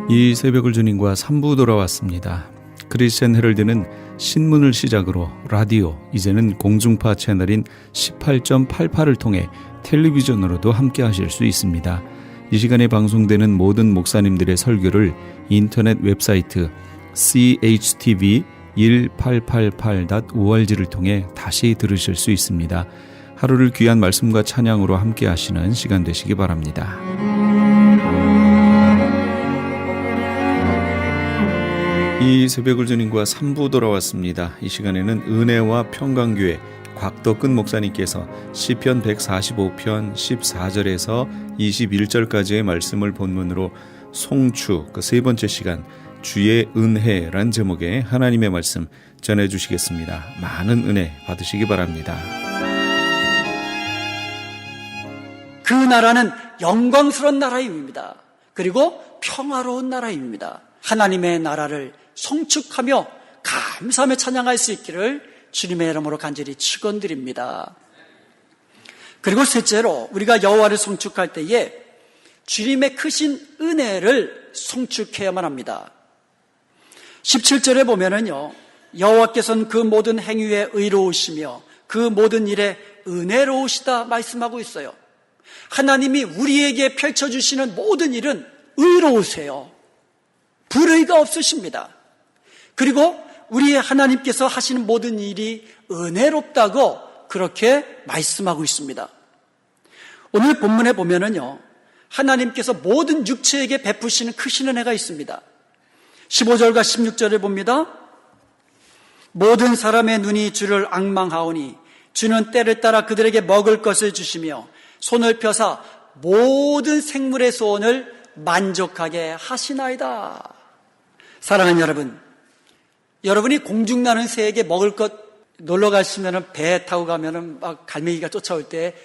이 새벽을 주님과 3부 돌아왔습니다. 크리스천 헤럴드는 신문을 시작으로 라디오, 이제는 공중파 채널인 18.88을 통해 텔레비전으로도 함께 하실 수 있습니다. 이 시간에 방송되는 모든 목사님들의 설교를 인터넷 웹사이트 chtv1888.org를 통해 다시 들으실 수 있습니다. 하루를 귀한 말씀과 찬양으로 함께 하시는 시간 되시기 바랍니다. 이 새벽을 주님과 3부 돌아왔습니다. 이 시간에는 은혜와 평강교회 곽덕근 목사님께서 시편 145편 14절에서 21절까지의 말씀을 본문으로 송추 그 세 번째 시간 주의 은혜란 제목의 하나님의 말씀 전해주시겠습니다. 많은 은혜 받으시기 바랍니다. 그 나라는 영광스러운 나라임입니다. 그리고 평화로운 나라임입니다. 하나님의 나라를 송축하며 감사하며 찬양할 수 있기를 주님의 이름으로 간절히 축원드립니다. 그리고 셋째로 우리가 여호와를 송축할 때에 주님의 크신 은혜를 송축해야만 합니다. 17절에 보면은요, 여호와께서는 그 모든 행위에 의로우시며 그 모든 일에 은혜로우시다 말씀하고 있어요. 하나님이 우리에게 펼쳐주시는 모든 일은 의로우세요. 불의가 없으십니다. 그리고 우리 하나님께서 하시는 모든 일이 은혜롭다고 그렇게 말씀하고 있습니다. 오늘 본문에 보면은요, 하나님께서 모든 육체에게 베푸시는 크신 은혜가 있습니다. 15절과 16절을 봅니다. 모든 사람의 눈이 주를 앙망하오니 주는 때를 따라 그들에게 먹을 것을 주시며 손을 펴사 모든 생물의 소원을 만족하게 하시나이다. 사랑하는 여러분, 여러분이 공중나는 새에게 먹을 것 놀러 가시면은 배 타고 가면은 막 갈매기가 쫓아올 때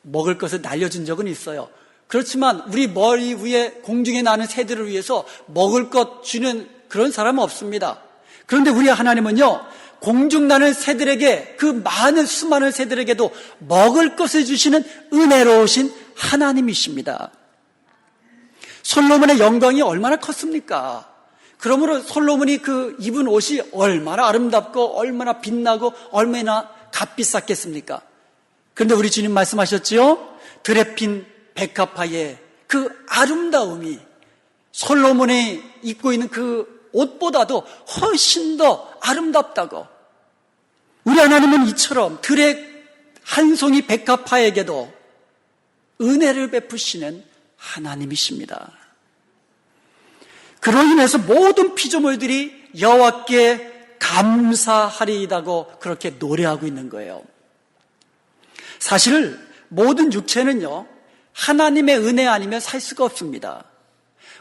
먹을 것을 날려준 적은 있어요. 그렇지만 우리 머리 위에 공중에 나는 새들을 위해서 먹을 것 주는 그런 사람은 없습니다. 그런데 우리 하나님은요, 공중나는 새들에게, 그 많은 수많은 새들에게도 먹을 것을 주시는 은혜로우신 하나님이십니다. 솔로몬의 영광이 얼마나 컸습니까? 그러므로 솔로몬이 그 입은 옷이 얼마나 아름답고 얼마나 빛나고 얼마나 값비쌌겠습니까? 그런데 우리 주님 말씀하셨지요? 들에 핀 백합화의 그 아름다움이 솔로몬이 입고 있는 그 옷보다도 훨씬 더 아름답다고. 우리 하나님은 이처럼 들의 한 송이 백합화에게도 은혜를 베푸시는 하나님이십니다. 그로 인해서 모든 피조물들이 여호와께 감사하리이다고 그렇게 노래하고 있는 거예요. 사실 모든 육체는요, 하나님의 은혜 아니면 살 수가 없습니다.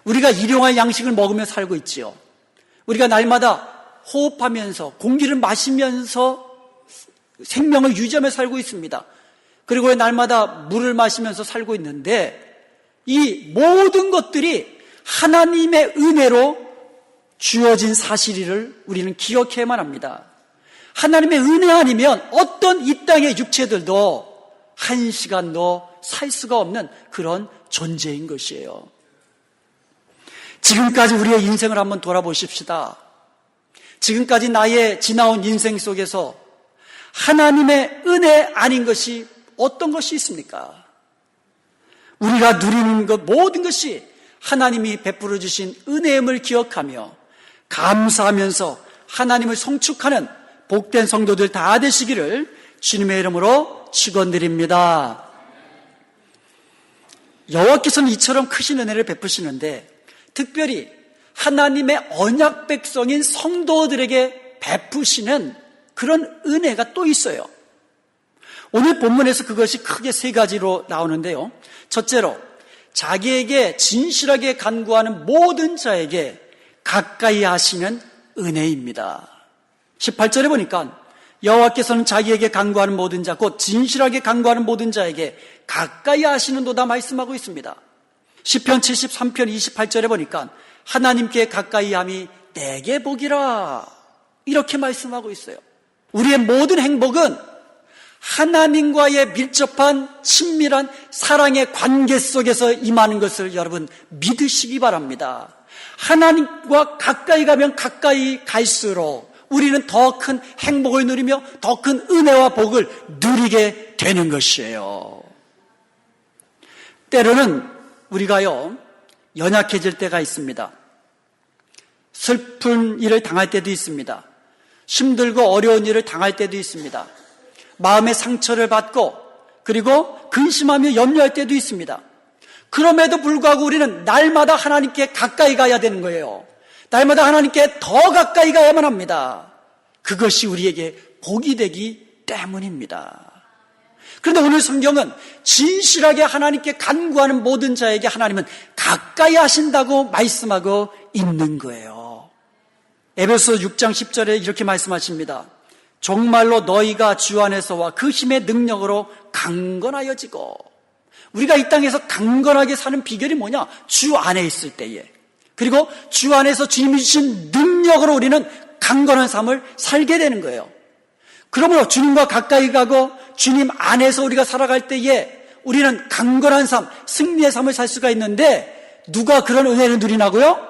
우리가 일용할 양식을 먹으며 살고 있지요. 우리가 날마다 호흡하면서 공기를 마시면서 생명을 유지하며 살고 있습니다. 그리고 날마다 물을 마시면서 살고 있는데 이 모든 것들이 하나님의 은혜로 주어진 사실을 우리는 기억해야만 합니다. 하나님의 은혜 아니면 어떤 이 땅의 육체들도 한 시간도 살 수가 없는 그런 존재인 것이에요. 지금까지 우리의 인생을 한번 돌아보십시다. 지금까지 나의 지나온 인생 속에서 하나님의 은혜 아닌 것이 어떤 것이 있습니까? 우리가 누리는 것 모든 것이 하나님이 베풀어 주신 은혜임을 기억하며 감사하면서 하나님을 송축하는 복된 성도들 다 되시기를 주님의 이름으로 축원드립니다. 여호와께서는 이처럼 크신 은혜를 베푸시는데 특별히 하나님의 언약 백성인 성도들에게 베푸시는 그런 은혜가 또 있어요. 오늘 본문에서 그것이 크게 세 가지로 나오는데요. 첫째로 자기에게 진실하게 간구하는 모든 자에게 가까이 하시는 은혜입니다. 18절에 보니까 여호와께서는 자기에게 간구하는 모든 자, 곧 진실하게 간구하는 모든 자에게 가까이 하시는도다 말씀하고 있습니다. 시편 73편 28절에 보니까 하나님께 가까이함이 내게 복이라 이렇게 말씀하고 있어요. 우리의 모든 행복은 하나님과의 밀접한 친밀한 사랑의 관계 속에서 임하는 것을 여러분 믿으시기 바랍니다. 하나님과 가까이 가면 가까이 갈수록 우리는 더 큰 행복을 누리며 더 큰 은혜와 복을 누리게 되는 것이에요. 때로는 우리가요, 연약해질 때가 있습니다. 슬픈 일을 당할 때도 있습니다. 힘들고 어려운 일을 당할 때도 있습니다. 마음의 상처를 받고 그리고 근심하며 염려할 때도 있습니다. 그럼에도 불구하고 우리는 날마다 하나님께 가까이 가야 되는 거예요. 날마다 하나님께 더 가까이 가야만 합니다. 그것이 우리에게 복이 되기 때문입니다. 그런데 오늘 성경은 진실하게 하나님께 간구하는 모든 자에게 하나님은 가까이 하신다고 말씀하고 있는 거예요. 에베소 6장 10절에 이렇게 말씀하십니다. 정말로 너희가 주 안에서와 그 힘의 능력으로 강건하여지고, 우리가 이 땅에서 강건하게 사는 비결이 뭐냐? 주 안에 있을 때에, 그리고 주 안에서 주님이 주신 능력으로 우리는 강건한 삶을 살게 되는 거예요. 그러므로 주님과 가까이 가고 주님 안에서 우리가 살아갈 때에 우리는 강건한 삶, 승리의 삶을 살 수가 있는데, 누가 그런 은혜를 누리나고요?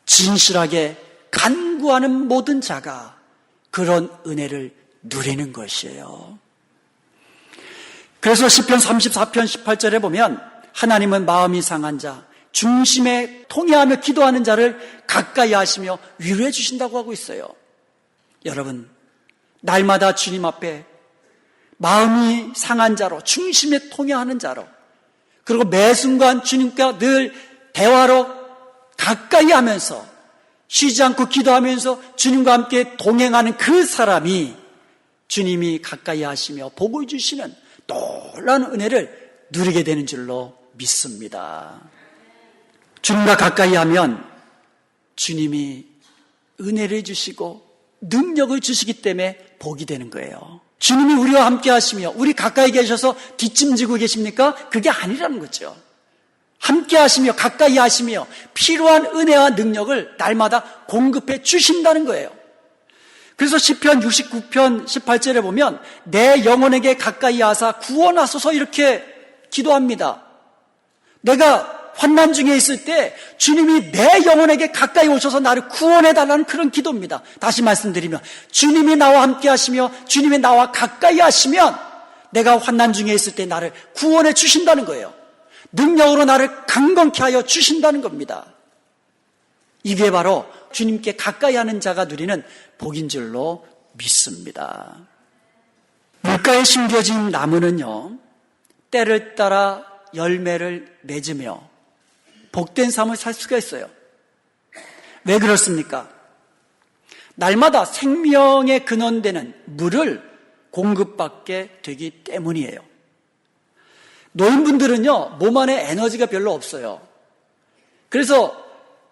진실하게 간구하는 모든 자가 그런 은혜를 누리는 것이에요. 그래서 시편 34편 18절에 보면 하나님은 마음이 상한 자, 중심에 통회하며 기도하는 자를 가까이 하시며 위로해 주신다고 하고 있어요. 여러분, 날마다 주님 앞에 마음이 상한 자로, 중심에 통회하는 자로, 그리고 매 순간 주님과 늘 대화로 가까이 하면서 쉬지 않고 기도하면서 주님과 함께 동행하는 그 사람이 주님이 가까이 하시며 복을 주시는 놀라운 은혜를 누리게 되는 줄로 믿습니다. 주님과 가까이 하면 주님이 은혜를 주시고 능력을 주시기 때문에 복이 되는 거예요. 주님이 우리와 함께 하시며 우리 가까이 계셔서 뒷짐지고 계십니까? 그게 아니라는 거죠. 함께 하시며 가까이 하시며 필요한 은혜와 능력을 날마다 공급해 주신다는 거예요. 그래서 시편 69편 18절에 보면 내 영혼에게 가까이 하사 구원하소서 이렇게 기도합니다. 내가 환난 중에 있을 때 주님이 내 영혼에게 가까이 오셔서 나를 구원해달라는 그런 기도입니다. 다시 말씀드리면 주님이 나와 함께 하시며 주님이 나와 가까이 하시면 내가 환난 중에 있을 때 나를 구원해 주신다는 거예요. 능력으로 나를 강건케 하여 주신다는 겁니다. 이게 바로 주님께 가까이 하는 자가 누리는 복인 줄로 믿습니다. 물가에 심겨진 나무는요, 때를 따라 열매를 맺으며 복된 삶을 살 수가 있어요. 왜 그렇습니까? 날마다 생명의 근원되는 물을 공급받게 되기 때문이에요. 노인분들은요, 몸 안에 에너지가 별로 없어요. 그래서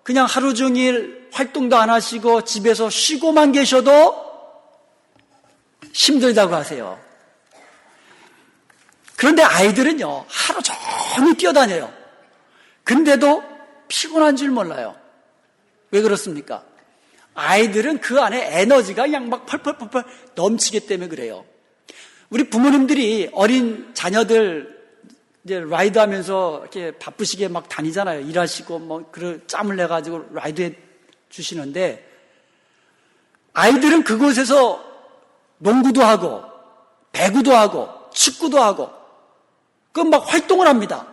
그냥 하루 종일 활동도 안 하시고 집에서 쉬고만 계셔도 힘들다고 하세요. 그런데 아이들은요, 하루 종일 뛰어다녀요. 근데도 피곤한 줄 몰라요. 왜 그렇습니까? 아이들은 그 안에 에너지가 그냥 막 펄펄펄펄 넘치기 때문에 그래요. 우리 부모님들이 어린 자녀들 이제 라이드 하면서 이렇게 바쁘시게 막 다니잖아요. 일하시고 뭐 그 짬을 내 가지고 라이드 해 주시는데, 아이들은 그곳에서 농구도 하고 배구도 하고 축구도 하고 그 막 활동을 합니다.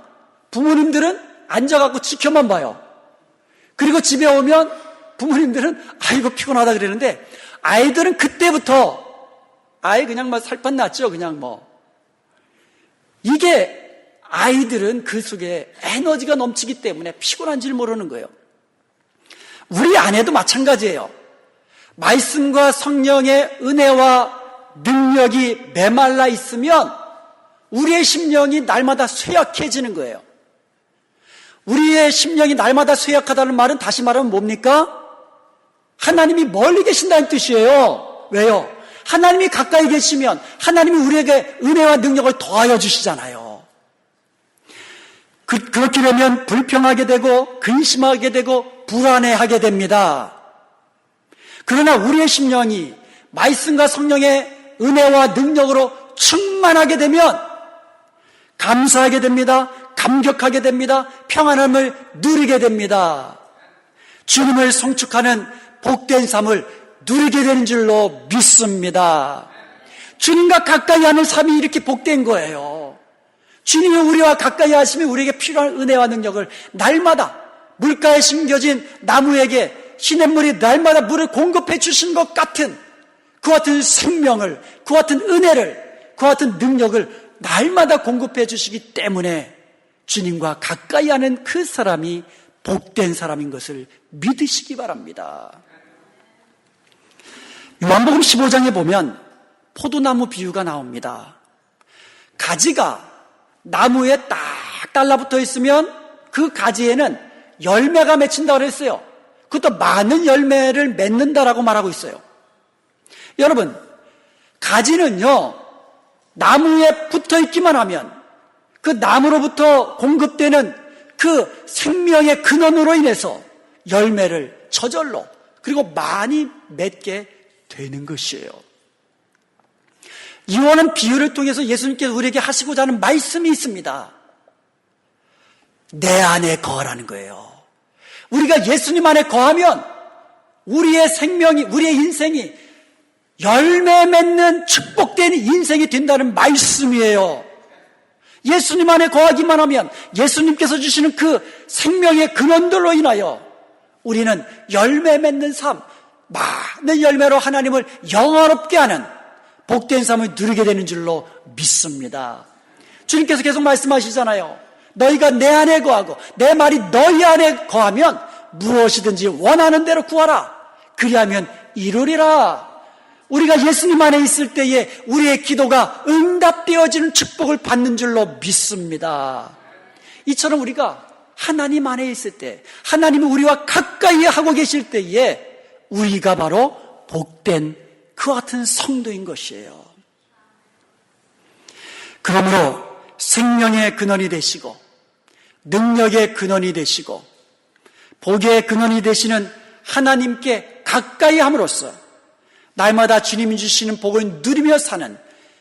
부모님들은 앉아 갖고 지켜만 봐요. 그리고 집에 오면 부모님들은 아이고 피곤하다 그러는데, 아이들은 그때부터 아예 그냥 막 살판 났죠. 그냥 뭐. 이게 아이들은 그 속에 에너지가 넘치기 때문에 피곤한지를 모르는 거예요. 우리 안에도 마찬가지예요. 말씀과 성령의 은혜와 능력이 메말라 있으면 우리의 심령이 날마다 쇠약해지는 거예요. 우리의 심령이 날마다 쇠약하다는 말은 다시 말하면 뭡니까? 하나님이 멀리 계신다는 뜻이에요. 왜요? 하나님이 가까이 계시면 하나님이 우리에게 은혜와 능력을 더하여 주시잖아요. 그렇게 되면 불평하게 되고 근심하게 되고 불안해하게 됩니다. 그러나 우리의 심령이 말씀과 성령의 은혜와 능력으로 충만하게 되면 감사하게 됩니다. 감격하게 됩니다. 평안함을 누리게 됩니다. 주님을 송축하는 복된 삶을 누리게 되는 줄로 믿습니다. 주님과 가까이 하는 삶이 이렇게 복된 거예요. 주님이 우리와 가까이 하시면 우리에게 필요한 은혜와 능력을 날마다 물가에 심겨진 나무에게 시냇물이 날마다 물을 공급해 주신 것 같은 그 같은 생명을, 그 같은 은혜를, 그 같은 능력을 날마다 공급해 주시기 때문에 주님과 가까이 하는 그 사람이 복된 사람인 것을 믿으시기 바랍니다. 요한복음 15장에 보면 포도나무 비유가 나옵니다. 가지가 나무에 딱 달라붙어 있으면 그 가지에는 열매가 맺힌다고 그랬어요. 그것도 많은 열매를 맺는다라고 말하고 있어요. 여러분, 가지는요, 나무에 붙어 있기만 하면 그 나무로부터 공급되는 그 생명의 근원으로 인해서 열매를 저절로 그리고 많이 맺게 되는 것이에요. 이와는 비유를 통해서 예수님께서 우리에게 하시고자 하는 말씀이 있습니다. 내 안에 거하라는 거예요. 우리가 예수님 안에 거하면 우리의 생명이, 우리의 인생이 열매 맺는 축복된 인생이 된다는 말씀이에요. 예수님 안에 거하기만 하면 예수님께서 주시는 그 생명의 근원들로 인하여 우리는 열매 맺는 삶, 많은 열매로 하나님을 영화롭게 하는 복된 삶을 누리게 되는 줄로 믿습니다. 주님께서 계속 말씀하시잖아요. 너희가 내 안에 거하고 내 말이 너희 안에 거하면 무엇이든지 원하는 대로 구하라. 그리하면 이루리라. 우리가 예수님 안에 있을 때에 우리의 기도가 응답되어지는 축복을 받는 줄로 믿습니다. 이처럼 우리가 하나님 안에 있을 때, 하나님이 우리와 가까이 하고 계실 때에 우리가 바로 복된 그와 같은 성도인 것이에요. 그러므로 생명의 근원이 되시고 능력의 근원이 되시고 복의 근원이 되시는 하나님께 가까이 함으로써 날마다 주님이 주시는 복을 누리며 사는,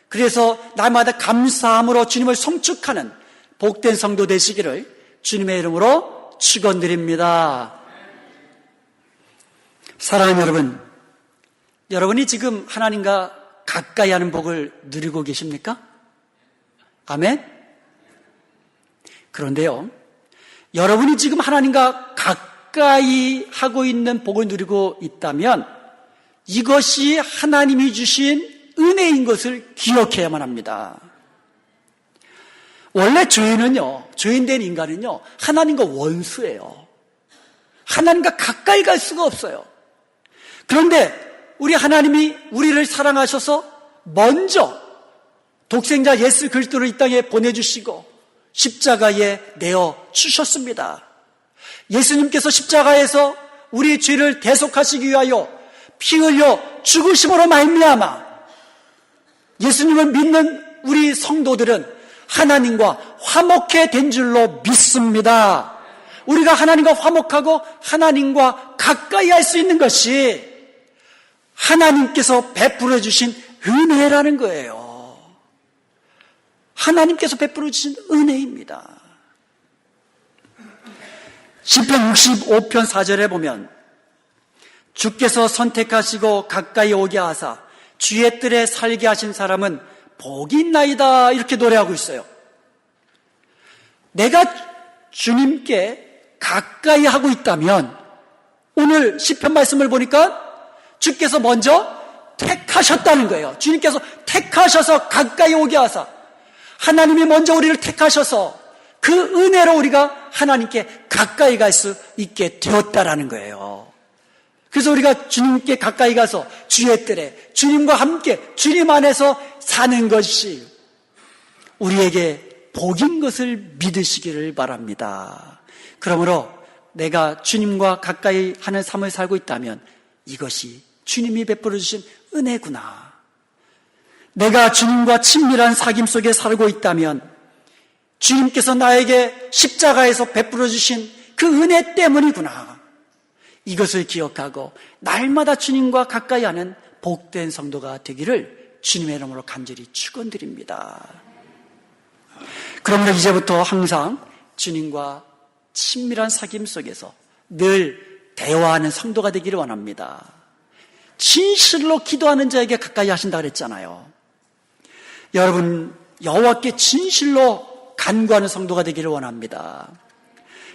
그래서 날마다 감사함으로 주님을 송축하는 복된 성도 되시기를 주님의 이름으로 축원드립니다. 사랑하는 여러분, 여러분이 지금 하나님과 가까이 하는 복을 누리고 계십니까? 아멘? 그런데요, 여러분이 지금 하나님과 가까이 하고 있는 복을 누리고 있다면 이것이 하나님이 주신 은혜인 것을 기억해야만 합니다. 원래 죄인된 인간은요, 하나님과 원수예요. 하나님과 가까이 갈 수가 없어요. 그런데 우리 하나님이 우리를 사랑하셔서 먼저 독생자 예수 그리스도를 이 땅에 보내주시고 십자가에 내어 주셨습니다. 예수님께서 십자가에서 우리의 죄를 대속하시기 위하여 피 흘려 죽으심으로 말미암아 예수님을 믿는 우리 성도들은 하나님과 화목해 된 줄로 믿습니다. 우리가 하나님과 화목하고 하나님과 가까이 할 수 있는 것이 하나님께서 베풀어 주신 은혜라는 거예요. 하나님께서 베풀어 주신 은혜입니다. 시편 65편 4절에 보면 주께서 선택하시고 가까이 오게 하사 주의 뜰에 살게 하신 사람은 복이 있나이다, 이렇게 노래하고 있어요. 내가 주님께 가까이 하고 있다면 오늘 시편 말씀을 보니까 주께서 먼저 택하셨다는 거예요. 주님께서 택하셔서 가까이 오게 하사, 하나님이 먼저 우리를 택하셔서 그 은혜로 우리가 하나님께 가까이 갈 수 있게 되었다라는 거예요. 그래서 우리가 주님께 가까이 가서 주의 뜰에 주님과 함께 주님 안에서 사는 것이 우리에게 복인 것을 믿으시기를 바랍니다. 그러므로 내가 주님과 가까이 하는 삶을 살고 있다면 이것이 주님이 베풀어 주신 은혜구나. 내가 주님과 친밀한 사귐 속에 살고 있다면 주님께서 나에게 십자가에서 베풀어 주신 그 은혜 때문이구나. 이것을 기억하고 날마다 주님과 가까이 하는 복된 성도가 되기를 주님의 이름으로 간절히 축원드립니다. 그러므로 이제부터 항상 주님과 친밀한 사귐 속에서 늘 대화하는 성도가 되기를 원합니다. 진실로 기도하는 자에게 가까이 하신다 그랬잖아요. 여러분, 여호와께 진실로 간구하는 성도가 되기를 원합니다.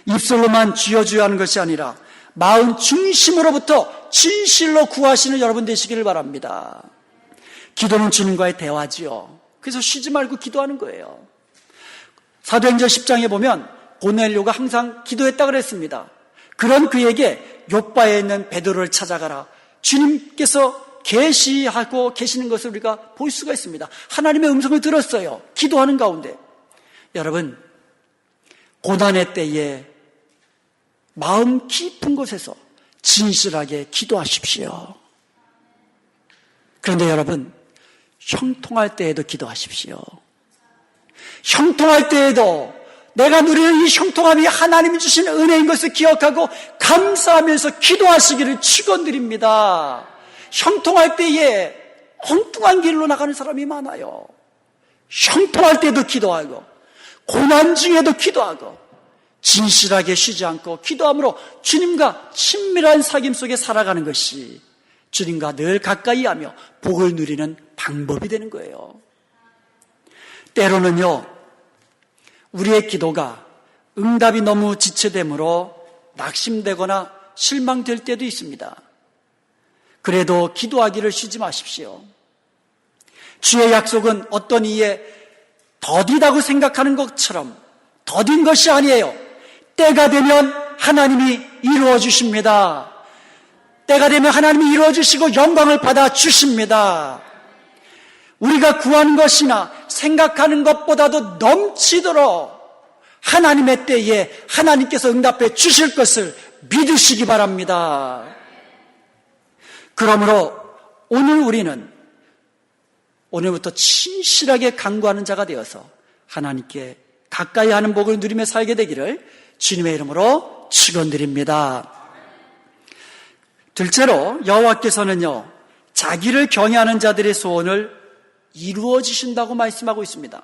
입술로만 주여 주여 하는 것이 아니라 마음 중심으로부터 진실로 구하시는 여러분 되시기를 바랍니다. 기도는 주님과의 대화지요. 그래서 쉬지 말고 기도하는 거예요. 사도행전 10장에 보면 고넬료가 항상 기도했다고 그랬습니다. 그런 그에게 욥바에 있는 베드로를 찾아가라. 주님께서 계시하고 계시는 것을 우리가 볼 수가 있습니다. 하나님의 음성을 들었어요. 기도하는 가운데. 여러분, 고난의 때에 마음 깊은 곳에서 진실하게 기도하십시오. 그런데 여러분, 형통할 때에도 기도하십시오. 형통할 때에도 내가 누리는 이 형통함이 하나님이 주신 은혜인 것을 기억하고 감사하면서 기도하시기를 축원드립니다. 형통할 때에 엉뚱한 길로 나가는 사람이 많아요. 형통할 때도 기도하고 고난 중에도 기도하고 진실하게 쉬지 않고 기도함으로 주님과 친밀한 사귐 속에 살아가는 것이 주님과 늘 가까이 하며 복을 누리는 방법이 되는 거예요. 때로는요, 우리의 기도가 응답이 너무 지체되므로 낙심되거나 실망될 때도 있습니다. 그래도 기도하기를 쉬지 마십시오. 주의 약속은 어떤 이에 더디다고 생각하는 것처럼 더딘 것이 아니에요. 때가 되면 하나님이 이루어 주십니다. 때가 되면 하나님이 이루어 주시고 영광을 받아 주십니다. 우리가 구하는 것이나 생각하는 것보다도 넘치도록 하나님의 때에 하나님께서 응답해 주실 것을 믿으시기 바랍니다. 그러므로 오늘 우리는 오늘부터 진실하게 간구하는 자가 되어서 하나님께 가까이 하는 복을 누리며 살게 되기를 주님의 이름으로 축원드립니다. 둘째로 여호와께서는요, 자기를 경외하는 자들의 소원을 이루어 주신다고 말씀하고 있습니다.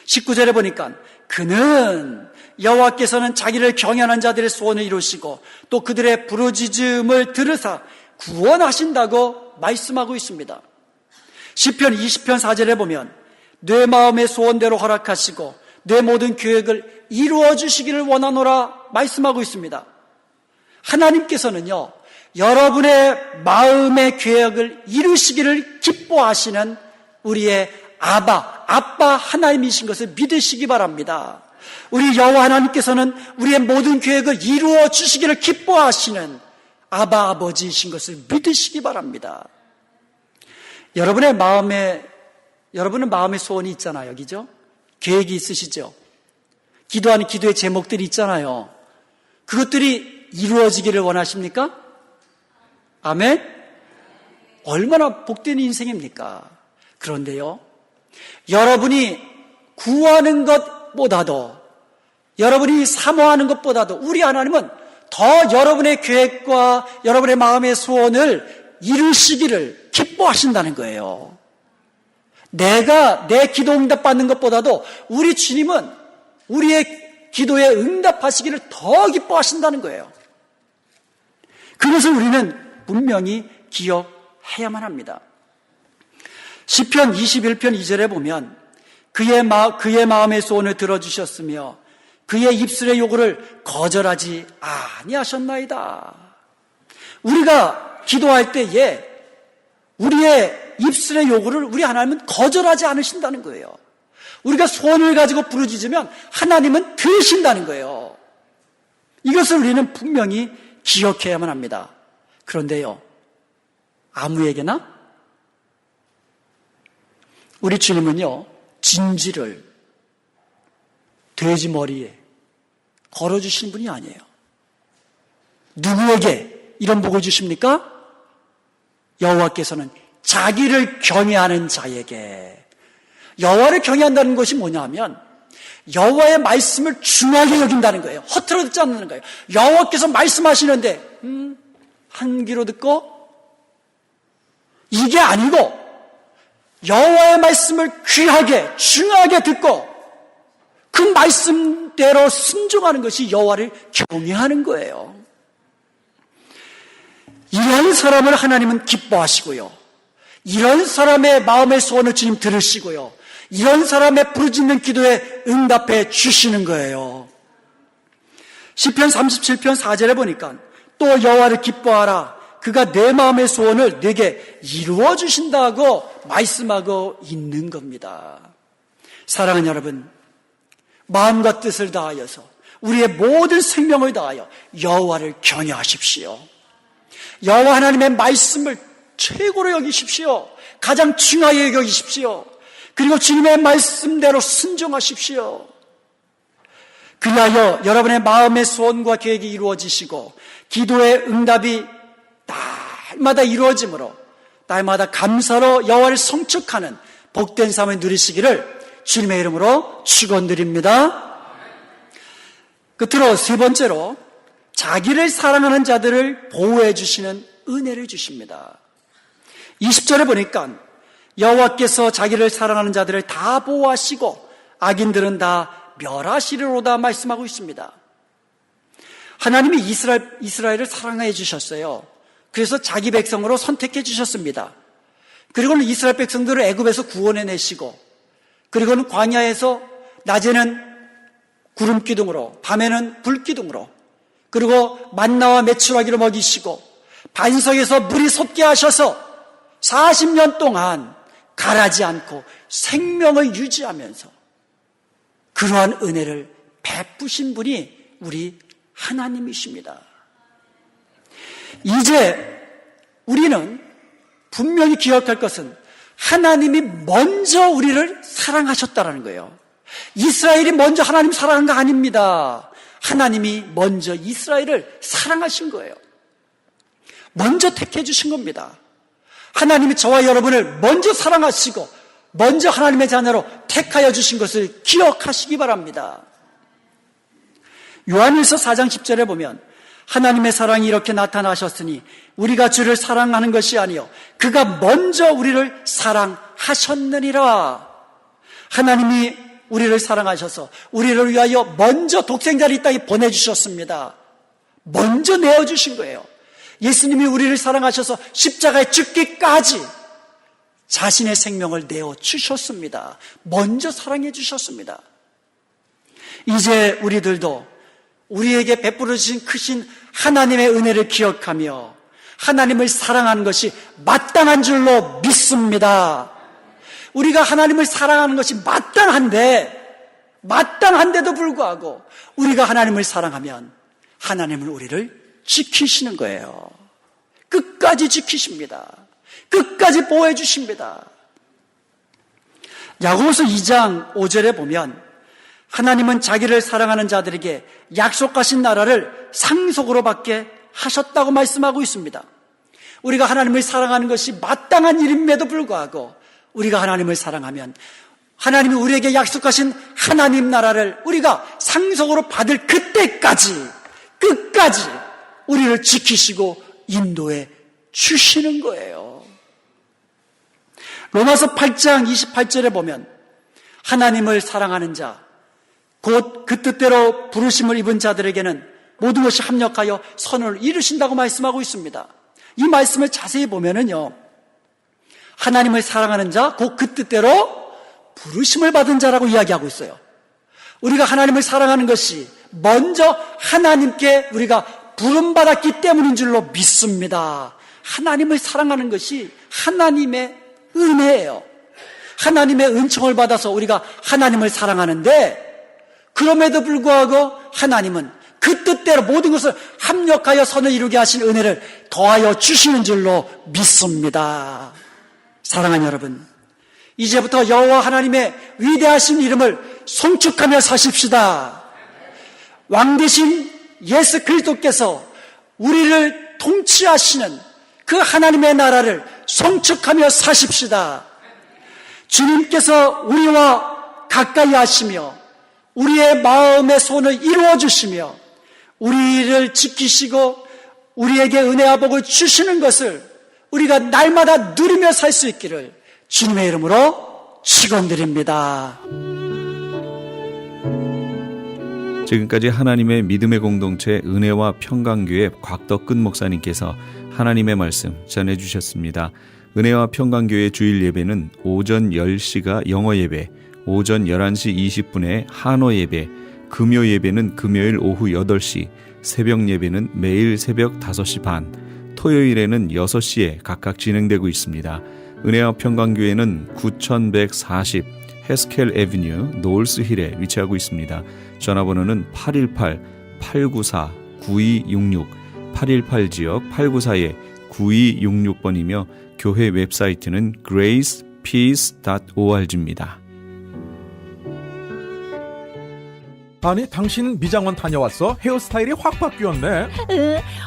19절에 보니까 그는 여호와께서는 자기를 경외하는 자들의 소원을 이루시고 또 그들의 부르짖음을 들으사 구원하신다고 말씀하고 있습니다. 시편 20편 4절에 보면 내 마음의 소원대로 허락하시고 내 모든 계획을 이루어 주시기를 원하노라 말씀하고 있습니다. 하나님께서는요, 여러분의 마음의 계획을 이루시기를 기뻐하시는 우리의 아빠 하나님이신 것을 믿으시기 바랍니다. 우리 여호와 하나님께서는 우리의 모든 계획을 이루어 주시기를 기뻐하시는 아버지이신 것을 믿으시기 바랍니다. 여러분은 마음의 소원이 있잖아요. 그죠? 계획이 있으시죠? 기도하는 기도의 제목들이 있잖아요. 그것들이 이루어지기를 원하십니까? 아멘? 얼마나 복된 인생입니까? 그런데요, 여러분이 구하는 것보다도, 여러분이 사모하는 것보다도 우리 하나님은 더 여러분의 계획과 여러분의 마음의 소원을 이루시기를 기뻐하신다는 거예요. 내가 내 기도 응답받는 것보다도 우리 주님은 우리의 기도에 응답하시기를 더 기뻐하신다는 거예요. 그것을 우리는 분명히 기억해야만 합니다. 시편 21편 2절에 보면 그의 마음의 소원을 들어주셨으며 그의 입술의 요구를 거절하지 아니하셨나이다. 우리가 기도할 때에 우리의 입술의 요구를 우리 하나님은 거절하지 않으신다는 거예요. 우리가 소원을 가지고 부르짖으면 하나님은 들으신다는 거예요. 이것을 우리는 분명히 기억해야만 합니다. 그런데요, 아무에게나 우리 주님은요, 진지를 돼지 머리에 걸어주시는 분이 아니에요. 누구에게 이런 복을 주십니까? 여호와께서는 자기를 경외하는 자에게. 여호와를 경외한다는 것이 뭐냐면 여호와의 말씀을 중하게 여긴다는 거예요. 허투루 듣지 않는 거예요. 여호와께서 말씀하시는데 한 귀로 듣고, 이게 아니고 여호와의 말씀을 귀하게 중하게 듣고 그 말씀대로 순종하는 것이 여호와를 경외하는 거예요. 이런 사람을 하나님은 기뻐하시고요. 이런 사람의 마음의 소원을 주님 들으시고요. 이런 사람의 부르짖는 기도에 응답해 주시는 거예요. 시편 37편 4절에 보니까 또 여호와를 기뻐하라. 그가 내 마음의 소원을 내게 이루어 주신다고 말씀하고 있는 겁니다. 사랑하는 여러분, 마음과 뜻을 다하여서 우리의 모든 생명을 다하여 여호와를 경외하십시오. 여호와 하나님의 말씀을 최고로 여기십시오. 가장 중하게 여기십시오. 그리고 주님의 말씀대로 순종하십시오. 그리하여 여러분의 마음의 소원과 계획이 이루어지시고 기도의 응답이 날마다 이루어지므로 날마다 감사로 여호와를 성축하는 복된 삶을 누리시기를 주님의 이름으로 축원드립니다. 끝으로 세 번째로 자기를 사랑하는 자들을 보호해 주시는 은혜를 주십니다. 20절에 보니까 여호와께서 자기를 사랑하는 자들을 다 보호하시고 악인들은 다 멸하시리로다 말씀하고 있습니다. 하나님이 이스라엘을 사랑해 주셨어요. 그래서 자기 백성으로 선택해 주셨습니다. 그리고는 이스라엘 백성들을 애굽에서 구원해 내시고, 그리고는 광야에서 낮에는 구름 기둥으로, 밤에는 불 기둥으로, 그리고 만나와 메추라기로 먹이시고 반석에서 물이 솟게 하셔서 40년 동안 가라지 않고 생명을 유지하면서 그러한 은혜를 베푸신 분이 우리 하나님이십니다. 이제 우리는 분명히 기억할 것은 하나님이 먼저 우리를 사랑하셨다는 거예요. 이스라엘이 먼저 하나님 사랑한 거 아닙니다. 하나님이 먼저 이스라엘을 사랑하신 거예요. 먼저 택해 주신 겁니다. 하나님이 저와 여러분을 먼저 사랑하시고 먼저 하나님의 자녀로 택하여 주신 것을 기억하시기 바랍니다. 요한일서 4장 10절에 보면 하나님의 사랑이 이렇게 나타나셨으니 우리가 주를 사랑하는 것이 아니요 그가 먼저 우리를 사랑하셨느니라. 하나님이 우리를 사랑하셔서 우리를 위하여 먼저 독생자를 이 땅에 보내주셨습니다. 먼저 내어주신 거예요. 예수님이 우리를 사랑하셔서 십자가에 죽기까지 자신의 생명을 내어주셨습니다. 먼저 사랑해 주셨습니다. 이제 우리들도 우리에게 베풀어 주신 크신 하나님의 은혜를 기억하며 하나님을 사랑하는 것이 마땅한 줄로 믿습니다. 우리가 하나님을 사랑하는 것이 마땅한데도 불구하고 우리가 하나님을 사랑하면 하나님은 우리를 지키시는 거예요. 끝까지 지키십니다. 끝까지 보호해 주십니다. 야고보서 2장 5절에 보면 하나님은 자기를 사랑하는 자들에게 약속하신 나라를 상속으로 받게 하셨다고 말씀하고 있습니다. 우리가 하나님을 사랑하는 것이 마땅한 일임에도 불구하고 우리가 하나님을 사랑하면 하나님이 우리에게 약속하신 하나님 나라를 우리가 상속으로 받을 그때까지 끝까지 우리를 지키시고 인도해 주시는 거예요. 로마서 8장 28절에 보면 하나님을 사랑하는 자 곧 그 뜻대로 부르심을 입은 자들에게는 모든 것이 합력하여 선을 이루신다고 말씀하고 있습니다. 이 말씀을 자세히 보면은요, 하나님을 사랑하는 자, 곧 그 뜻대로 부르심을 받은 자라고 이야기하고 있어요. 우리가 하나님을 사랑하는 것이 먼저 하나님께 우리가 부름받았기 때문인 줄로 믿습니다. 하나님을 사랑하는 것이 하나님의 은혜예요. 하나님의 은총을 받아서 우리가 하나님을 사랑하는데 그럼에도 불구하고 하나님은 그 뜻대로 모든 것을 합력하여 선을 이루게 하신 은혜를 더하여 주시는 줄로 믿습니다. 사랑하는 여러분, 이제부터 여호와 하나님의 위대하신 이름을 송축하며 사십시다. 왕 대신 예수 그리스도께서 우리를 통치하시는 그 하나님의 나라를 송축하며 사십시다. 주님께서 우리와 가까이 하시며 우리의 마음의 소원을 이루어 주시며 우리를 지키시고 우리에게 은혜와 복을 주시는 것을 우리가 날마다 누리며 살 수 있기를 주님의 이름으로 축원드립니다. 지금까지 하나님의 믿음의 공동체 은혜와 평강교회 곽덕근 목사님께서 하나님의 말씀 전해주셨습니다. 은혜와 평강교회 주일 예배는 오전 10시가 영어 예배, 오전 11시 20분에 한어 예배, 금요 예배는 금요일 오후 8시, 새벽 예배는 매일 새벽 5시 반, 토요일에는 6시에 각각 진행되고 있습니다. 은혜와 평강교회는 9140 헤스켈 애비뉴 노을스힐에 위치하고 있습니다. 전화번호는 818-894-9266, 818지역 894-9266번이며 교회 웹사이트는 gracepeace.org입니다. 아니 당신 미장원 다녀왔어? 헤어스타일이 확 바뀌었네.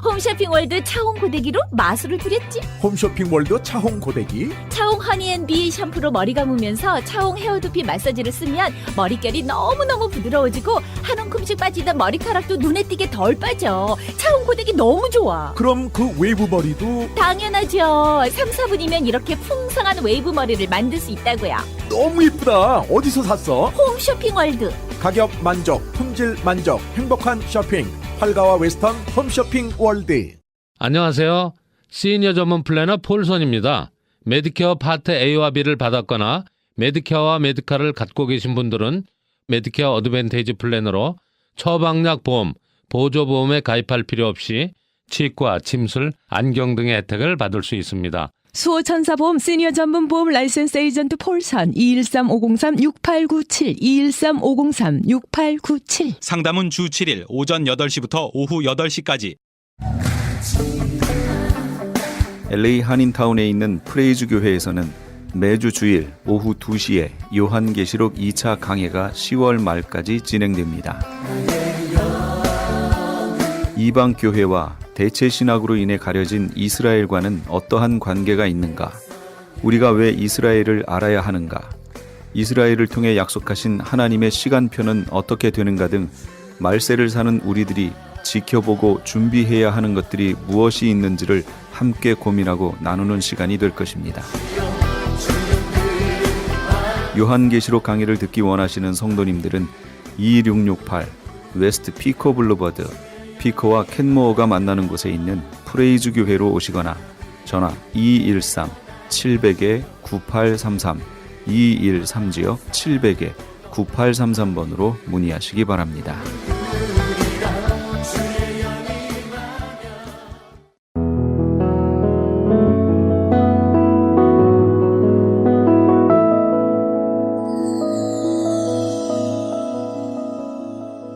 홈쇼핑월드 차홍 고데기로 마술을 부렸지. 홈쇼핑월드 차홍 고데기. 차홍 허니앤비 샴푸로 머리 감으면서 차홍 헤어두피 마사지를 쓰면 머릿결이 너무너무 부드러워지고 한 움큼씩 빠지던 머리카락도 눈에 띄게 덜 빠져. 차홍 고데기 너무 좋아. 그럼 그 웨이브 머리도 당연하죠. 3-4분이면 이렇게 풍성한 웨이브 머리를 만들 수 있다고요. 너무 이쁘다. 어디서 샀어? 홈쇼핑월드. 가격 만족, 품질 만족, 행복한 쇼핑. 활가와 웨스턴 홈쇼핑 월드. 안녕하세요. 시니어 전문 플래너 폴선입니다. 메디케어 파트 A와 B를 받았거나 메디케어와 메디카를 갖고 계신 분들은 메디케어 어드밴테이지 플래너로 처방약 보험, 보조보험에 가입할 필요 없이 치과, 침술, 안경 등의 혜택을 받을 수 있습니다. 수호천사보험 시니어 전문 보험 라이센스 에이전트 폴선 213-503-6897 213-503-6897 상담은 주 7일 오전 8시부터 오후 8시까지. LA 한인타운에 있는 프레이즈 교회에서는 매주 주일 오후 2시에 요한계시록 2차 강해가 10월 말까지 진행됩니다. 이방 교회와 대체 신학으로 인해 가려진 이스라엘과는 어떠한 관계가 있는가? 우리가 왜 이스라엘을 알아야 하는가? 이스라엘을 통해 약속하신 하나님의 시간표는 어떻게 되는가 등 말세를 사는 우리들이 지켜보고 준비해야 하는 것들이 무엇이 있는지를 함께 고민하고 나누는 시간이 될 것입니다. 요한계시록 강의를 듣기 원하시는 성도님들은 2668 웨스트 피코 블루버드 피커와 켄모어가 만나는 곳에 있는 프레이즈 교회로 오시거나 전화 213-700-9833 213-700-9833번으로 문의하시기 바랍니다.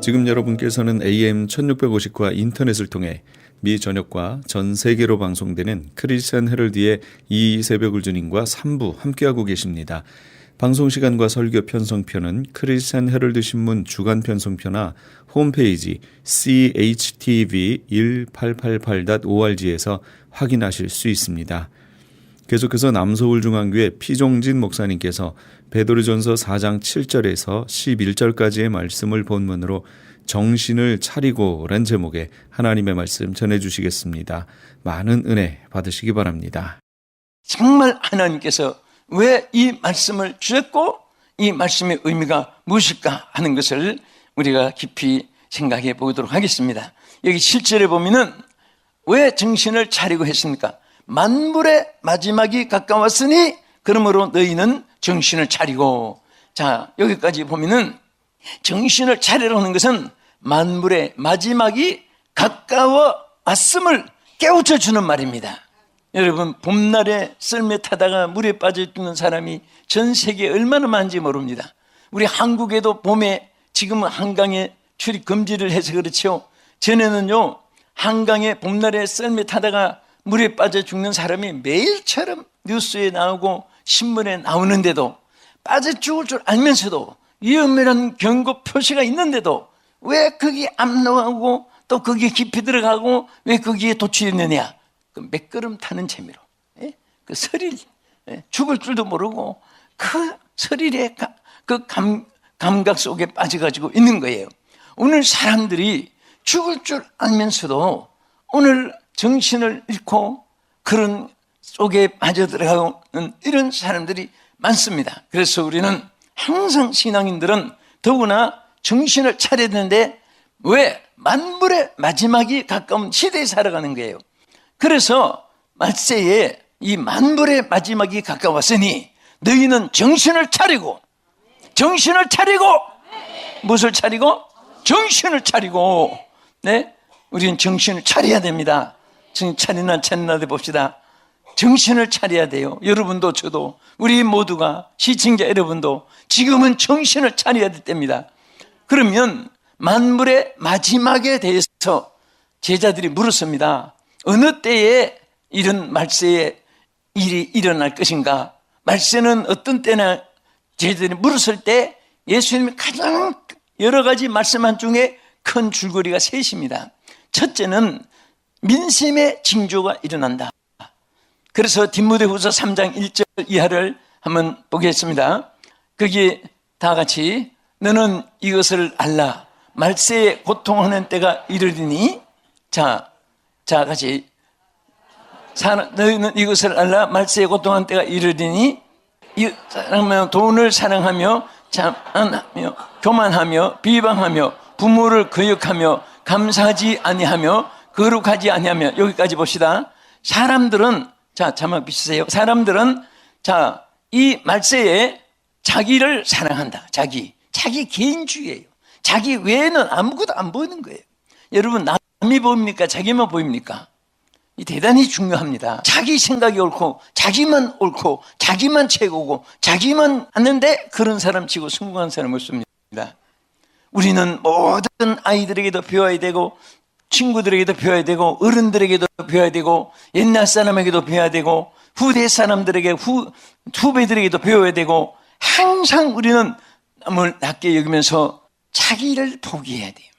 지금 여러분께서는 AM 1650과 인터넷을 통해 미 전역과 전 세계로 방송되는 크리스천 헤럴드의 이 새벽을 주님과 3부 함께하고 계십니다. 방송시간과 설교 편성표는 크리스천 헤럴드 신문 주간 편성표나 홈페이지 chtv1888.org에서 확인하실 수 있습니다. 계속해서 남서울중앙교회 피종진 목사님께서 베드로전서 4장 7절에서 11절까지의 말씀을 본문으로 정신을 차리고 란 제목의 하나님의 말씀 전해주시겠습니다. 많은 은혜 받으시기 바랍니다. 정말 하나님께서 왜 이 말씀을 주셨고 이 말씀의 의미가 무엇일까 하는 것을 우리가 깊이 생각해 보도록 하겠습니다. 여기 7절에 보면은 왜 정신을 차리고 했습니까? 만물의 마지막이 가까웠으니 그러므로 너희는 정신을 차리고. 자, 여기까지 보면은 정신을 차리라는 것은 만물의 마지막이 가까워 왔음을 깨우쳐 주는 말입니다. 여러분, 봄날에 썰매 타다가 물에 빠져 죽는 사람이 전 세계에 얼마나 많은지 모릅니다. 우리 한국에도 봄에 지금은 한강에 출입 금지를 해서 그렇죠. 전에는요, 한강에 봄날에 썰매 타다가 물에 빠져 죽는 사람이 매일처럼 뉴스에 나오고 신문에 나오는데도 빠져 죽을 줄 알면서도 위험이라는 경고 표시가 있는데도 왜 거기 안 나오고 또 거기에 깊이 들어가고 왜 거기에 도취했느냐? 그 맥걸음 타는 재미로, 그 스릴, 죽을 줄도 모르고 그 스릴의 그 감각 속에 빠져가지고 있는 거예요. 오늘 사람들이 죽을 줄 알면서도 오늘 정신을 잃고 그런 속에 빠져들어가는 이런 사람들이 많습니다. 그래서 우리는 항상 신앙인들은 더구나 정신을 차려야 되는데 왜? 만물의 마지막이 가까운 시대에 살아가는 거예요. 그래서 말세에 이 만물의 마지막이 가까웠으니 너희는 정신을 차리고 무엇을 차리고? 정신을 차리고. 네? 우리는 정신을 차려야 됩니다. 정신 차리나 봅시다. 정신을 차려야 돼요. 여러분도 저도 우리 모두가 시청자 여러분도 지금은 정신을 차려야 될 때입니다. 그러면 만물의 마지막에 대해서 제자들이 물었습니다. 어느 때에 이런 말세의 일이 일어날 것인가? 말세는 어떤 때나 제자들이 물었을 때 예수님이 가장 여러 가지 말씀한 중에 큰 줄거리가 셋입니다. 첫째는 민심의 징조가 일어난다. 그래서 디모데후서 3장 1절 이하를 한번 보겠습니다. 거기 다 같이 너는 이것을 알라. 말세에 고통하는 때가 이르리니 자 같이 너희는 이것을 알라. 말세에 고통하는 때가 이르리니 사랑하며 돈을 사랑하며 자만하며 교만하며 비방하며 부모를 거역하며 감사하지 아니하며 거룩하지 아니하며 여기까지 봅시다. 사람들은 자막 비치세요. 사람들은 이 말세에 자기를 사랑한다. 자기 개인주의예요. 자기 외에는 아무것도 안 보이는 거예요. 여러분 남이 보입니까? 자기만 보입니까? 이 대단히 중요합니다. 자기 생각이 옳고 자기만 최고고 자기만 하는데 그런 사람 치고 성공한 사람 없습니다. 우리는 모든 아이들에게도 배워야 되고 친구들에게도 배워야 되고 어른들에게도 배워야 되고 옛날 사람에게도 배워야 되고 후대 사람들에게 후배들에게도 배워야 되고 항상 우리는 남을 낮게 여기면서 자기를 포기해야 돼요.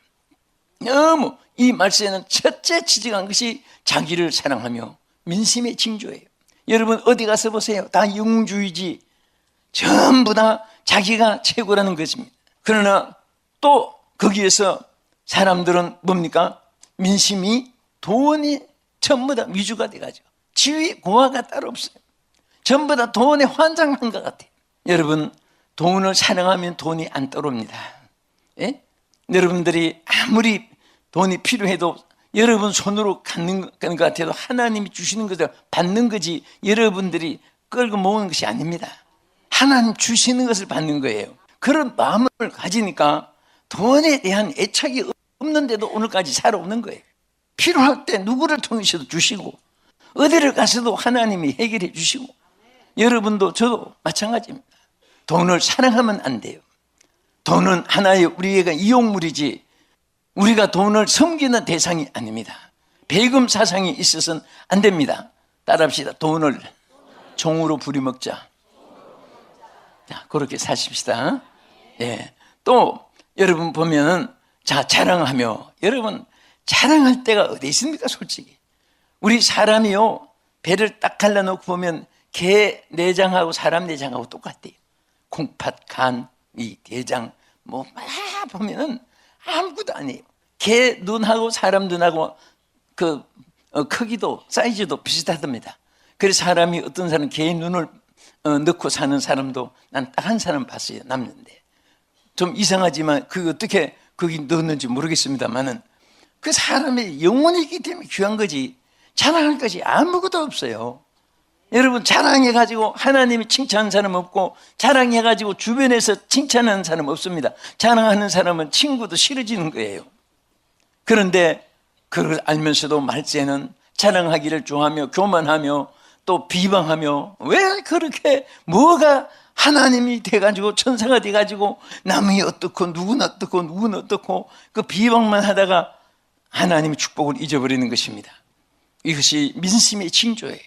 너무 이 말세에는 첫째 지적한 것이 자기를 사랑하며 민심의 징조예요. 여러분 어디 가서 보세요. 다 영웅주의지. 전부 다 자기가 최고라는 것입니다. 그러나 또 거기에서 사람들은 뭡니까? 민심이 돈이 전부 다 위주가 돼가지고 지위 고하가 따로 없어요. 전부 다 돈에 환장한 것 같아요. 여러분 돈을 사랑하면 돈이 안 떠오릅니다. 예? 여러분들이 아무리 돈이 필요해도 여러분 손으로 갖는 것 같아도 하나님이 주시는 것을 받는 거지 여러분들이 끌고 모으는 것이 아닙니다. 하나님 주시는 것을 받는 거예요. 그런 마음을 가지니까 돈에 대한 애착이 없는데도 오늘까지 살아오는 거예요. 필요할 때 누구를 통해서도 주시고 어디를 가서도 하나님이 해결해 주시고 여러분도 저도 마찬가지입니다. 돈을 사랑하면 안 돼요. 돈은 하나의 우리에게 이용물이지 우리가 돈을 섬기는 대상이 아닙니다. 배금 사상이 있어서는 안 됩니다. 따라합시다. 돈을 종으로 부리먹자. 자, 그렇게 사십시다. 예. 또 여러분 보면은 자랑하며 여러분 자랑할 때가 어디 있습니까? 솔직히 우리 사람이요 배를 딱 갈라놓고 보면 개 내장하고 사람 내장하고 똑같대요. 콩팥, 간, 이 대장 뭐 보면은 아무것도 아니에요. 개 눈하고 사람 눈하고 그 크기도 사이즈도 비슷하답니다. 그래서 사람이 어떤 사람 개 눈을 넣고 사는 사람도 난 딱 한 사람 봤어요. 남는데 좀 이상하지만 그 어떻게 거기 넣었는지 모르겠습니다만은 그 사람의 영혼이기 때문에 귀한 거지 자랑할 것이 아무것도 없어요. 여러분 자랑해가지고 하나님이 칭찬하는 사람 없고 자랑해가지고 주변에서 칭찬하는 사람 없습니다. 자랑하는 사람은 친구도 싫어지는 거예요. 그런데 그걸 알면서도 말세는 자랑하기를 좋아하며 교만하며 또 비방하며 왜 그렇게 뭐가 하나님이 돼가지고 천사가 돼가지고 남이 어떻고 누구는 어떻고 그 비방만 하다가 하나님의 축복을 잊어버리는 것입니다. 이것이 민심의 징조예요.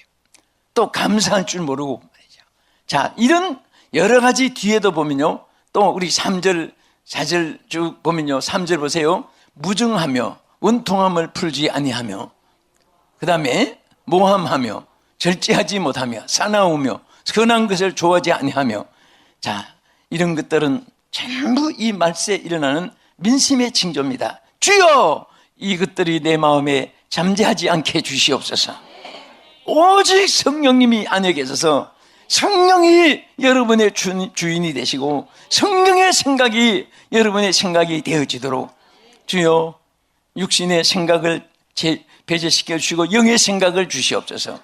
또 감사할 줄 모르고 말이죠. 자, 이런 여러 가지 뒤에도 보면요. 또 우리 3절, 4절 쭉 보면요. 3절 보세요. 무증하며 원통함을 풀지 아니하며 그 다음에 모함하며 절제하지 못하며 사나우며 선한 것을 좋아하지 아니하며 자, 이런 것들은 전부 이 말세에 일어나는 민심의 징조입니다. 주여 이것들이 내 마음에 잠재하지 않게 해주시옵소서. 오직 성령님이 안에 계셔서 성령이 여러분의 주인이 되시고 성령의 생각이 여러분의 생각이 되어지도록 주여 육신의 생각을 배제시켜 주시고 영의 생각을 주시옵소서.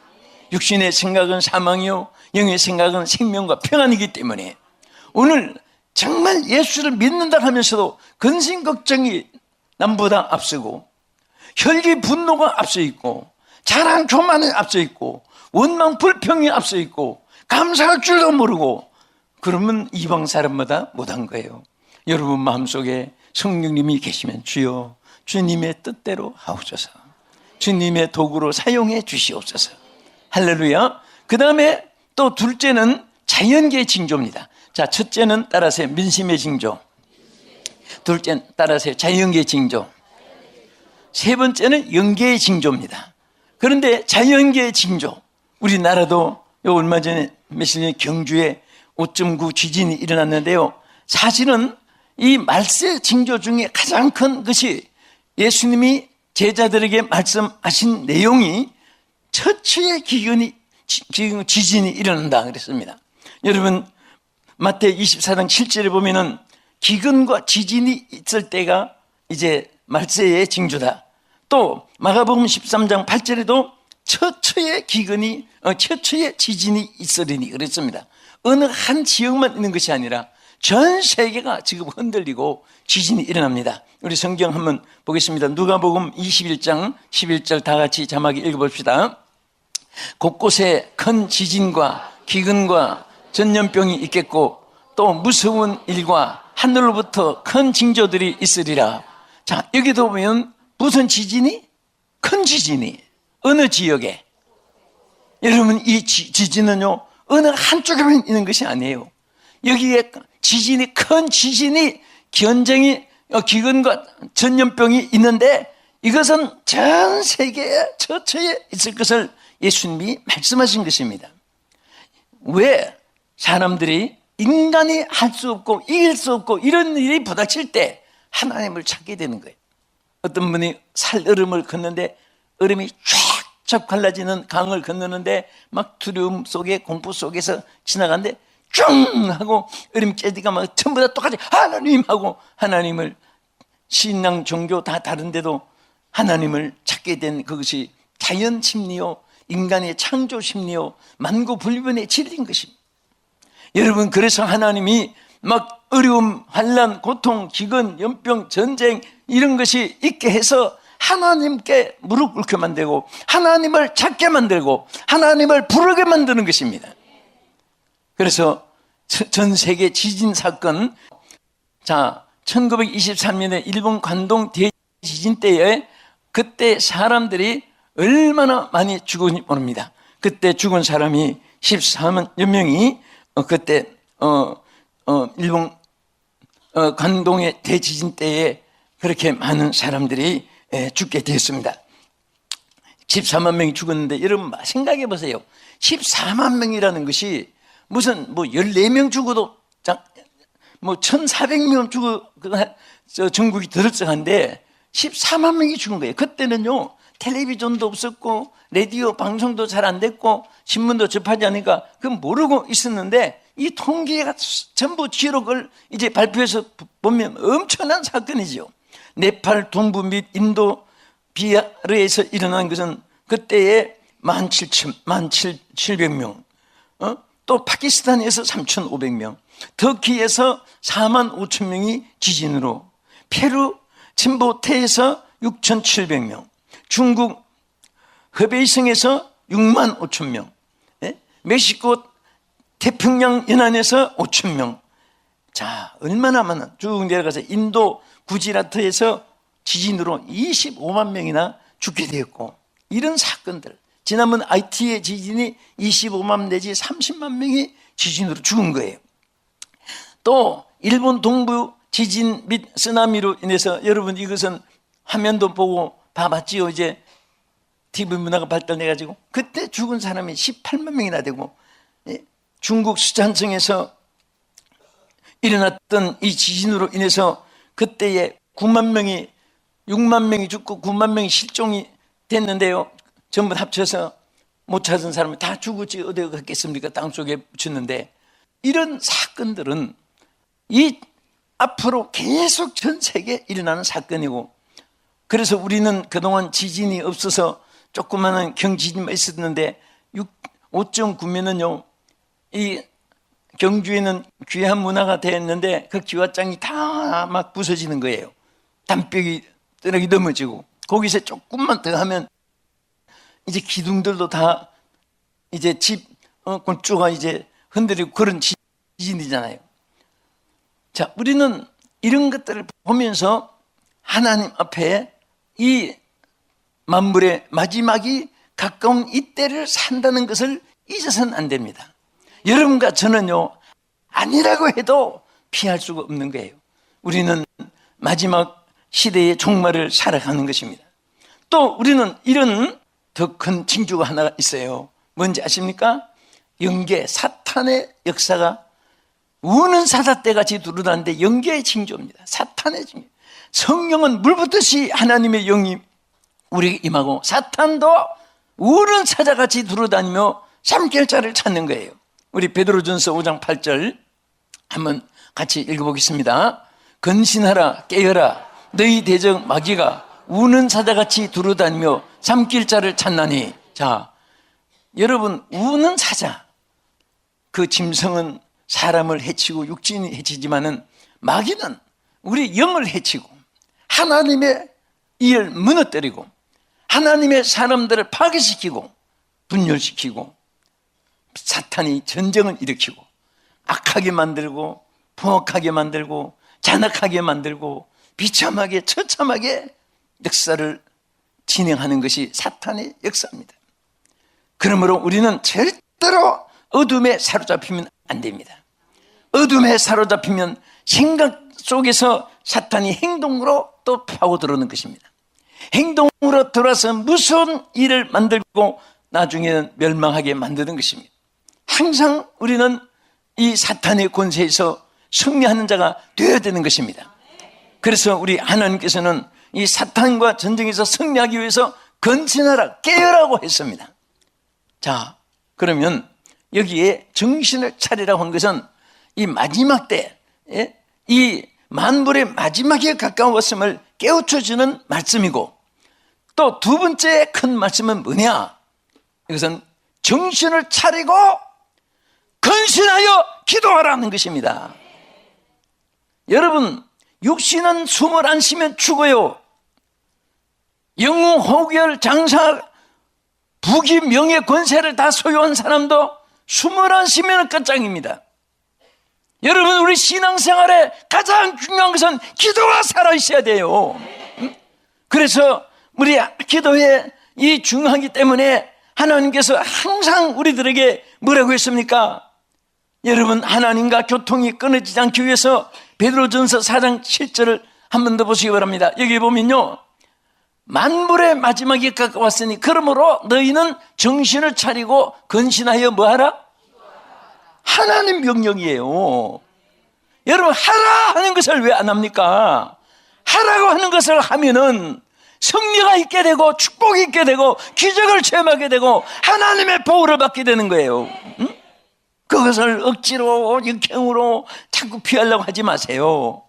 육신의 생각은 사망이요 영의 생각은 생명과 평안이기 때문에 오늘 정말 예수를 믿는다 하면서도 근심 걱정이 남보다 앞서고 혈기 분노가 앞서 있고 자랑 교만이 앞서 있고 원망 불평이 앞서 있고 감사할 줄도 모르고 그러면 이방 사람마다 못한 거예요. 여러분 마음속에 성령님이 계시면 주여 주님의 뜻대로 하옵소서. 주님의 도구로 사용해 주시옵소서. 할렐루야. 그 다음에 또 둘째는 자연계의 징조입니다. 자, 첫째는 따라서 민심의 징조, 둘째는 따라서 자연계의 징조, 세 번째는 영계의 징조입니다. 그런데 자연계의 징조, 우리나라도 얼마 전에 며칠 전에 경주에 5.9 지진이 일어났는데요. 사실은 이 말세 징조 중에 가장 큰 것이 예수님이 제자들에게 말씀하신 내용이 처처의 지진이 일어난다 그랬습니다. 여러분 마태 24장 7절에 보면은 기근과 지진이 있을 때가 이제 말세의 징조다. 또 마가복음 13장 8절에도 처처의 지진이 있으리니 그랬습니다. 어느 한 지역만 있는 것이 아니라 전 세계가 지금 흔들리고 지진이 일어납니다. 우리 성경 한번 보겠습니다. 누가복음 21장 11절 다 같이 자막에 읽어봅시다. 곳곳에 큰 지진과 기근과 전염병이 있겠고 또 무서운 일과 하늘로부터 큰 징조들이 있으리라. 자, 여기도 보면 무슨 지진이? 큰 지진이 어느 지역에? 여러분 이 지진은요 어느 한쪽에만 있는 것이 아니에요. 여기에 지진이 큰 지진이 전쟁이 기근과 전염병이 있는데 이것은 전 세계에 처처에 있을 것을 예수님이 말씀하신 것입니다. 왜? 사람들이 인간이 할 수 없고 이길 수 없고 이런 일이 부닥칠 때 하나님을 찾게 되는 거예요. 어떤 분이 살얼음을 걷는데 얼음이 쫙쫙 갈라지는 강을 건너는데 막 두려움 속에 공포 속에서 지나가는데 쭉 하고 얼음 깨지가 막 전부 다 똑같이 하나님 하고 하나님을 신앙 종교 다 다른데도 하나님을 찾게 된 그것이 자연 심리요 인간의 창조 심리요 만고불변의 진리인 것입니다. 여러분 그래서 하나님이 막 어려움, 환난, 고통, 기근, 연병, 전쟁 이런 것이 있게 해서 하나님께 무릎 꿇게 만들고 하나님을 찾게 만들고 하나님을 부르게 만드는 것입니다. 그래서 전 세계 지진 사건, 자 1923년에 일본 관동 대지진 때에 그때 사람들이 얼마나 많이 죽었는지 모릅니다. 그때 죽은 사람이 14만 명이 그때 일본 관동의 대지진 때에 그렇게 많은 사람들이 죽게 되었습니다. 14만 명이 죽었는데 여러분 생각해 보세요. 14만 명이라는 것이 무슨 뭐 14명 죽어도 뭐 1,400명 죽어 전국이 들썩한데 14만 명이 죽은 거예요. 그때는요 텔레비전도 없었고 라디오 방송도 잘 안 됐고 신문도 접하지 않으니까 그건 모르고 있었는데 이 통계가 전부 기록을 이제 발표해서 보면 엄청난 사건이죠. 네팔 동부 및 인도 비하르에서 일어난 것은 그때에 17,700명, 또 파키스탄에서 3,500명, 터키에서 45,000명이 지진으로, 페루 침보테에서 6,700명, 중국 허베이성에서 65,000명, 멕시코 태평양 연안에서 5,000명. 자, 얼마나 많아. 쭉 내려가서 인도 구지라트에서 지진으로 25만 명이나 죽게 되었고, 이런 사건들. 지난번 IT의 지진이 25만 내지 30만 명이 지진으로 죽은 거예요. 또 일본 동부 지진 및 쓰나미로 인해서 여러분 이것은 화면도 보고 봐봤지요. 이제 TV 문화가 발달해가지고 그때 죽은 사람이 18만 명이나 되고, 중국 수잔성에서 일어났던 이 지진으로 인해서 그때에 9만 명이 죽고 9만 명이 실종이 됐는데요. 전부 합쳐서 못 찾은 사람이 다 죽었지 어디가 갔겠습니까? 땅속에 묻혔는데, 이런 사건들은 이 앞으로 계속 전 세계에 일어나는 사건이고 그래서 우리는 그동안 지진이 없어서 조그마한 경지진만 있었는데 5.9면은요, 이 경주에는 귀한 문화가 되었는데 그 기와장이 다 막 부서지는 거예요. 담벼기 뜨럭이 넘어지고, 거기서 조금만 더 하면 이제 기둥들도 다 이제 집 건축가 이제 흔들리고 그런 지진이잖아요. 자, 우리는 이런 것들을 보면서 하나님 앞에 이 만물의 마지막이 가까운 이때를 산다는 것을 잊어서는 안 됩니다. 여러분과 저는요, 아니라고 해도 피할 수가 없는 거예요. 우리는 마지막 시대의 종말을 살아가는 것입니다. 또 우리는 이런 더 큰 징조가 하나 있어요. 뭔지 아십니까? 영계, 사탄의 역사가 우는 사자떼같이 두루다니는데 영계의 징조입니다. 사탄의 징조. 성령은 물붓듯이 하나님의 영이 우리에게 임하고, 사탄도 우는 사자같이 두루다니며 삼킬자를 찾는 거예요. 우리 베드로전서 5장 8절 한번 같이 읽어보겠습니다. 근신하라, 깨어라, 너희 대적 마귀가 우는 사자같이 두루다니며 삼킬자를 찾나니. 자, 여러분, 우는 사자, 그 짐승은 사람을 해치고 육신이 해치지만은 마귀는 우리 영을 해치고 하나님의 일을 무너뜨리고 하나님의 사람들을 파괴시키고 분열시키고 사탄이 전쟁을 일으키고 악하게 만들고 포악하게 만들고 잔악하게 만들고 비참하게 처참하게 역사를 진행하는 것이 사탄의 역사입니다. 그러므로 우리는 절대로 어둠에 사로잡히면 안 됩니다. 어둠에 사로잡히면 생각 속에서 사탄이 행동으로 또 파고들어오는 것입니다. 행동으로 들어와서 무서운 일을 만들고 나중에는 멸망하게 만드는 것입니다. 항상 우리는 이 사탄의 권세에서 승리하는 자가 되어야 되는 것입니다. 그래서 우리 하나님께서는 이 사탄과 전쟁에서 승리하기 위해서 근신하라, 깨어라고 했습니다. 자, 그러면 여기에 정신을 차리라고 한 것은 이 마지막 때, 이 만물의 마지막에 가까웠음을 깨우쳐주는 말씀이고, 또 두 번째 큰 말씀은 뭐냐? 이것은 정신을 차리고 근신하여 기도하라는 것입니다. 여러분, 육신은 숨을 안 쉬면 죽어요. 영웅, 호결, 장사, 부귀, 명예, 권세를 다 소유한 사람도 숨을 안 쉬면 끝장입니다. 여러분, 우리 신앙생활에 가장 중요한 것은 기도가 살아있어야 돼요. 그래서 우리 기도에 이 중요하기 때문에 하나님께서 항상 우리들에게 뭐라고 했습니까? 여러분, 하나님과 교통이 끊어지지 않기 위해서 베드로전서 4장 7절을 한 번 더 보시기 바랍니다. 여기 보면요, 만물의 마지막이 가까웠으니 그러므로 너희는 정신을 차리고 근신하여 뭐하라? 하나님 명령이에요. 여러분, 하라 하는 것을 왜 안 합니까? 하라고 하는 것을 하면은 승리가 있게 되고 축복이 있게 되고 기적을 체험하게 되고 하나님의 보호를 받게 되는 거예요. 응? 그것을 억지로 역행으로 자꾸 피하려고 하지 마세요.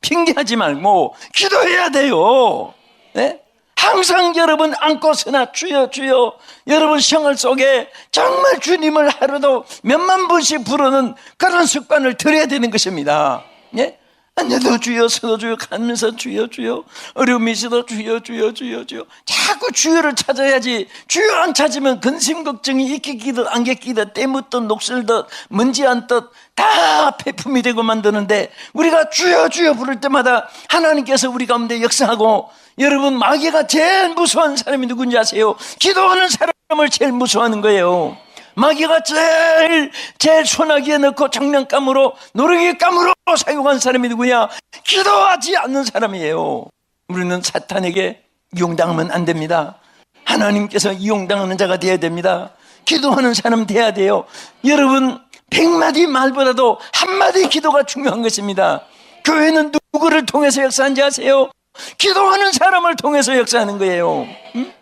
핑계하지 말고 기도해야 돼요. 네? 항상 여러분 안고서나 주여 주여, 여러분 생활 속에 정말 주님을 하루도 몇만 번씩 부르는 그런 습관을 들여야 되는 것입니다. 예? 앉아도 주여, 서도 주여, 가면서 주여 주여, 어려움이 있어도 주여 주여 주여 주여, 자꾸 주여를 찾아야지. 주여 안 찾으면 근심 걱정이 있게 끼듯 안개 끼듯 때 묻듯 녹슬듯 먼지 앉듯 다 폐품이 되고 만드는데, 우리가 주여 주여 부를 때마다 하나님께서 우리 가운데 역사하고, 여러분, 마귀가 제일 무서워하는 사람이 누군지 아세요? 기도하는 사람을 제일 무서워하는 거예요. 마귀가 제일 소나기에 넣고 장난감으로 노르기감으로 사용한 사람이 누구냐? 기도하지 않는 사람이에요. 우리는 사탄에게 이용당하면 안 됩니다. 하나님께서 이용당하는 자가 되어야 됩니다. 기도하는 사람 돼야 돼요. 여러분, 100마디 말보다도 한마디 기도가 중요한 것입니다. 교회는 누구를 통해서 역사하는지 아세요? 기도하는 사람을 통해서 역사하는 거예요. 응?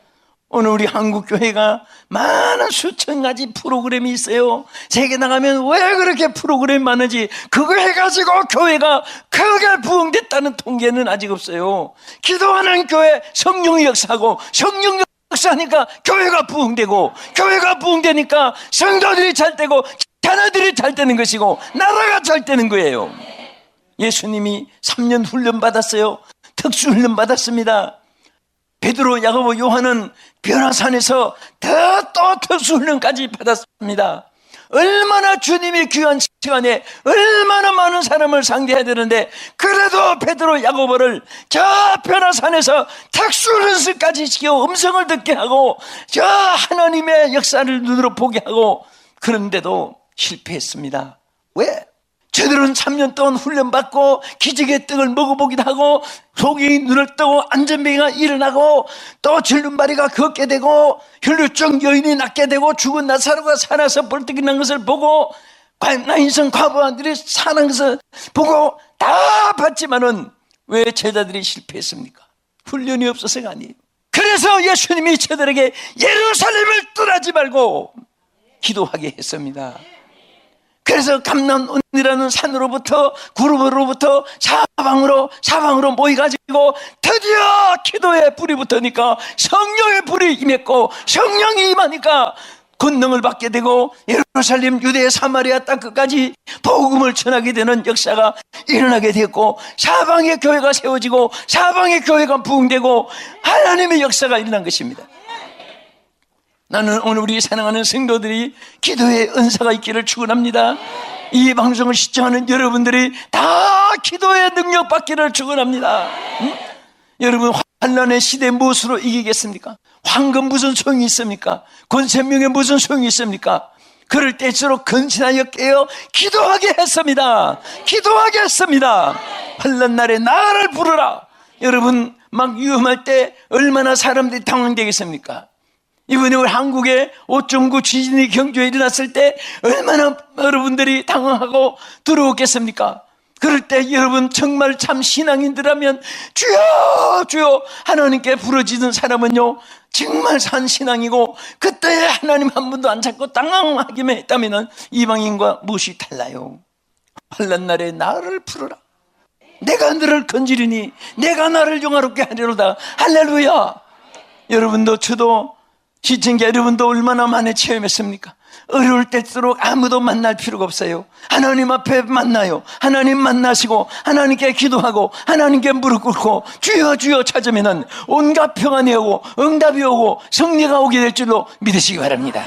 오늘 우리 한국교회가 많은 수천 가지 프로그램이 있어요. 세계 나가면 왜 그렇게 프로그램이 많은지 그거 해가지고 교회가 크게 부흥됐다는 통계는 아직 없어요. 기도하는 교회 성령의 역사하고 성령 역사하니까 교회가 부흥되고 교회가 부흥되니까 성도들이 잘 되고 자녀들이 잘 되는 것이고 나라가 잘 되는 거예요. 예수님이 3년 훈련 받았어요. 특수 훈련 받았습니다. 베드로, 야고보, 요한은 변화산에서 또 특수훈련까지 받았습니다. 얼마나 주님이 귀한 시간에 얼마나 많은 사람을 상대해야 되는데 그래도 베드로, 야고보를 저 변화산에서 특수훈련까지 시켜 음성을 듣게 하고 저 하나님의 역사를 눈으로 보게 하고 그런데도 실패했습니다. 왜? 저들은 3년 동안 훈련받고 기적의 떡을 먹어보기도 하고 속이 눈을 뜨고 안전병이가 일어나고 또 절름발이가 걷게 되고 혈루증 여인이 낫게 되고 죽은 나사로가 살아서 벌떡 일어난 것을 보고 나인성 과부한들이 사는 것을 보고 다 봤지만은 왜 제자들이 실패했습니까? 훈련이 없어서가 아니에요. 그래서 예수님이 저들에게 예루살렘을 떠나지 말고 기도하게 했습니다. 그래서 감람온이라는 산으로부터 구름으로부터 사방으로 모여가지고 드디어 기도에 불이 붙으니까 성령의 불이 임했고 성령이 임하니까 권능을 받게 되고 예루살렘, 유대, 사마리아 땅 끝까지 복음을 전하게 되는 역사가 일어나게 되었고 사방의 교회가 세워지고 사방의 교회가 부흥되고 하나님의 역사가 일어난 것입니다. 나는 오늘 우리 사랑하는 성도들이 기도의 은사가 있기를 축원합니다. 이 방송을 시청하는 여러분들이 다 기도의 능력 받기를 축원합니다. 여러분 환난의 시대 무엇으로 이기겠습니까? 황금 무슨 소용이 있습니까? 권세명에 무슨 소용이 있습니까? 그럴 때일수록 근신하여 깨어 기도하게 했습니다. 기도하게 했습니다. 환난 날에 나를 부르라. 여러분 막 위험할 때 얼마나 사람들이 당황되겠습니까? 이번에 우리 한국에 5.9 지진이 경주에 일어났을 때 얼마나 여러분들이 당황하고 두려웠겠습니까? 그럴 때 여러분 정말 참 신앙인들하면 주여 주여 하나님께 부르짖는 사람은요 정말 산 신앙이고 그때 하나님 한 번도 안 찾고 당황하기만 했다면 이방인과 무엇이 달라요? 환난 날에 나를 부르라. 내가 너를 건지리니 내가 나를 영화롭게 하리로다. 할렐루야. 여러분도 저도 시청자 여러분도 얼마나 많이 체험했습니까? 어려울 때일수록 아무도 만날 필요가 없어요. 하나님 앞에 만나요. 하나님 만나시고 하나님께 기도하고 하나님께 무릎 꿇고 주여 주여 찾으면은 온갖 평안이 오고 응답이 오고 승리가 오게 될 줄로 믿으시기 바랍니다.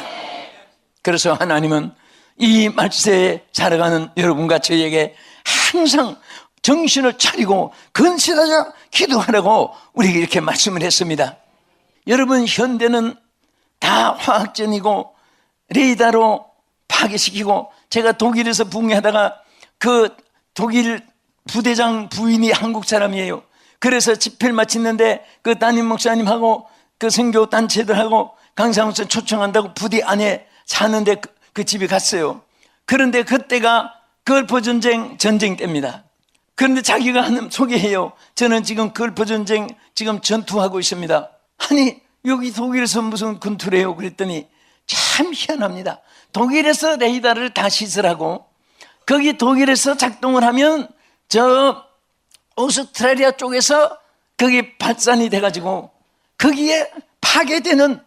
그래서 하나님은 이 말세에 살아가는 여러분과 저에게 항상 정신을 차리고 근신하자 기도하라고 우리에게 이렇게 말씀을 했습니다. 여러분 현대는 다 화학전이고 레이더로 파괴시키고 제가 독일에서 부흥하다가 그 독일 부대장 부인이 한국 사람이에요. 그래서 집회를 마쳤는데 그 담임 목사님하고 그 선교 단체들하고 강사무소 초청한다고 부대 안에 사는데 그 집에 갔어요. 그런데 그때가 걸프 전쟁 때입니다. 그런데 자기가 하는 소개해요. 저는 지금 걸프 전쟁 지금 전투하고 있습니다. 아니 여기 독일에서 무슨 군투래요? 그랬더니 참 희한합니다. 독일에서 레이더를 다 시설하고 거기 독일에서 작동을 하면 저 오스트레일리아 쪽에서 거기 발산이 돼가지고 거기에 파괴되는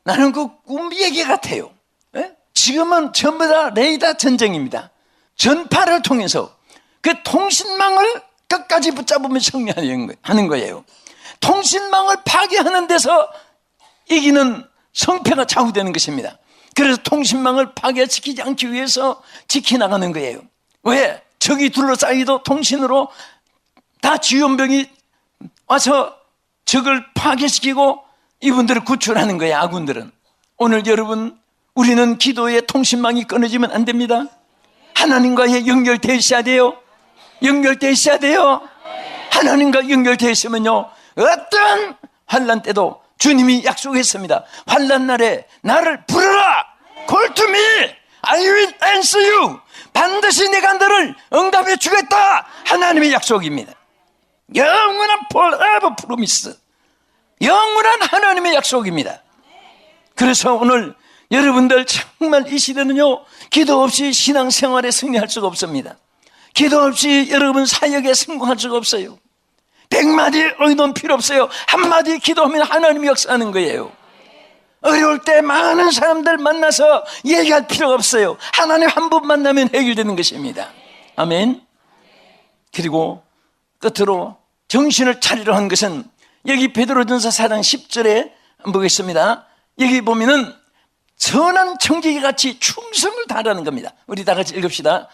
나는 그 꿈 얘기 같아요. 예? 지금은 전부 다 레이더 전쟁입니다. 전파를 통해서 그 통신망을 끝까지 붙잡으면 승리하는 거예요. 통신망을 파괴하는 데서 이기는 성패가 좌우되는 것입니다. 그래서 통신망을 파괴시키지 않기 위해서 지켜나가는 거예요. 왜? 적이 둘러싸이도 통신으로 다 지원병이 와서 적을 파괴시키고 이분들을 구출하는 거예요. 아군들은. 오늘 여러분 우리는 기도에 통신망이 끊어지면 안 됩니다. 하나님과의 연결되어 있어야 돼요. 연결되어 있어야 돼요. 하나님과 연결되어 있으면요 어떤 환난 때도 주님이 약속했습니다. 환난 날에 나를 부르라. Call to me. I will answer you. 반드시 내가 너를 응답해 주겠다. 하나님의 약속입니다. 영원한 forever promise. 영원한 하나님의 약속입니다. 그래서 오늘 여러분들 정말 이 시대는요, 기도 없이 신앙생활에 승리할 수가 없습니다. 기도 없이 여러분 사역에 성공할 수가 없어요. 100마디 의논 필요 없어요. 한마디 기도하면 하나님이 역사하는 거예요. 어려울 때 많은 사람들 만나서 얘기할 필요가 없어요. 하나님 한 분 만나면 해결되는 것입니다. 아멘. 그리고 끝으로 정신을 차리려 한 것은 여기 베드로전서 4장 10절에 보겠습니다. 여기 보면은 선한 청지기 같이 충성을 다하라는 겁니다. 우리 다 같이 읽읍시다.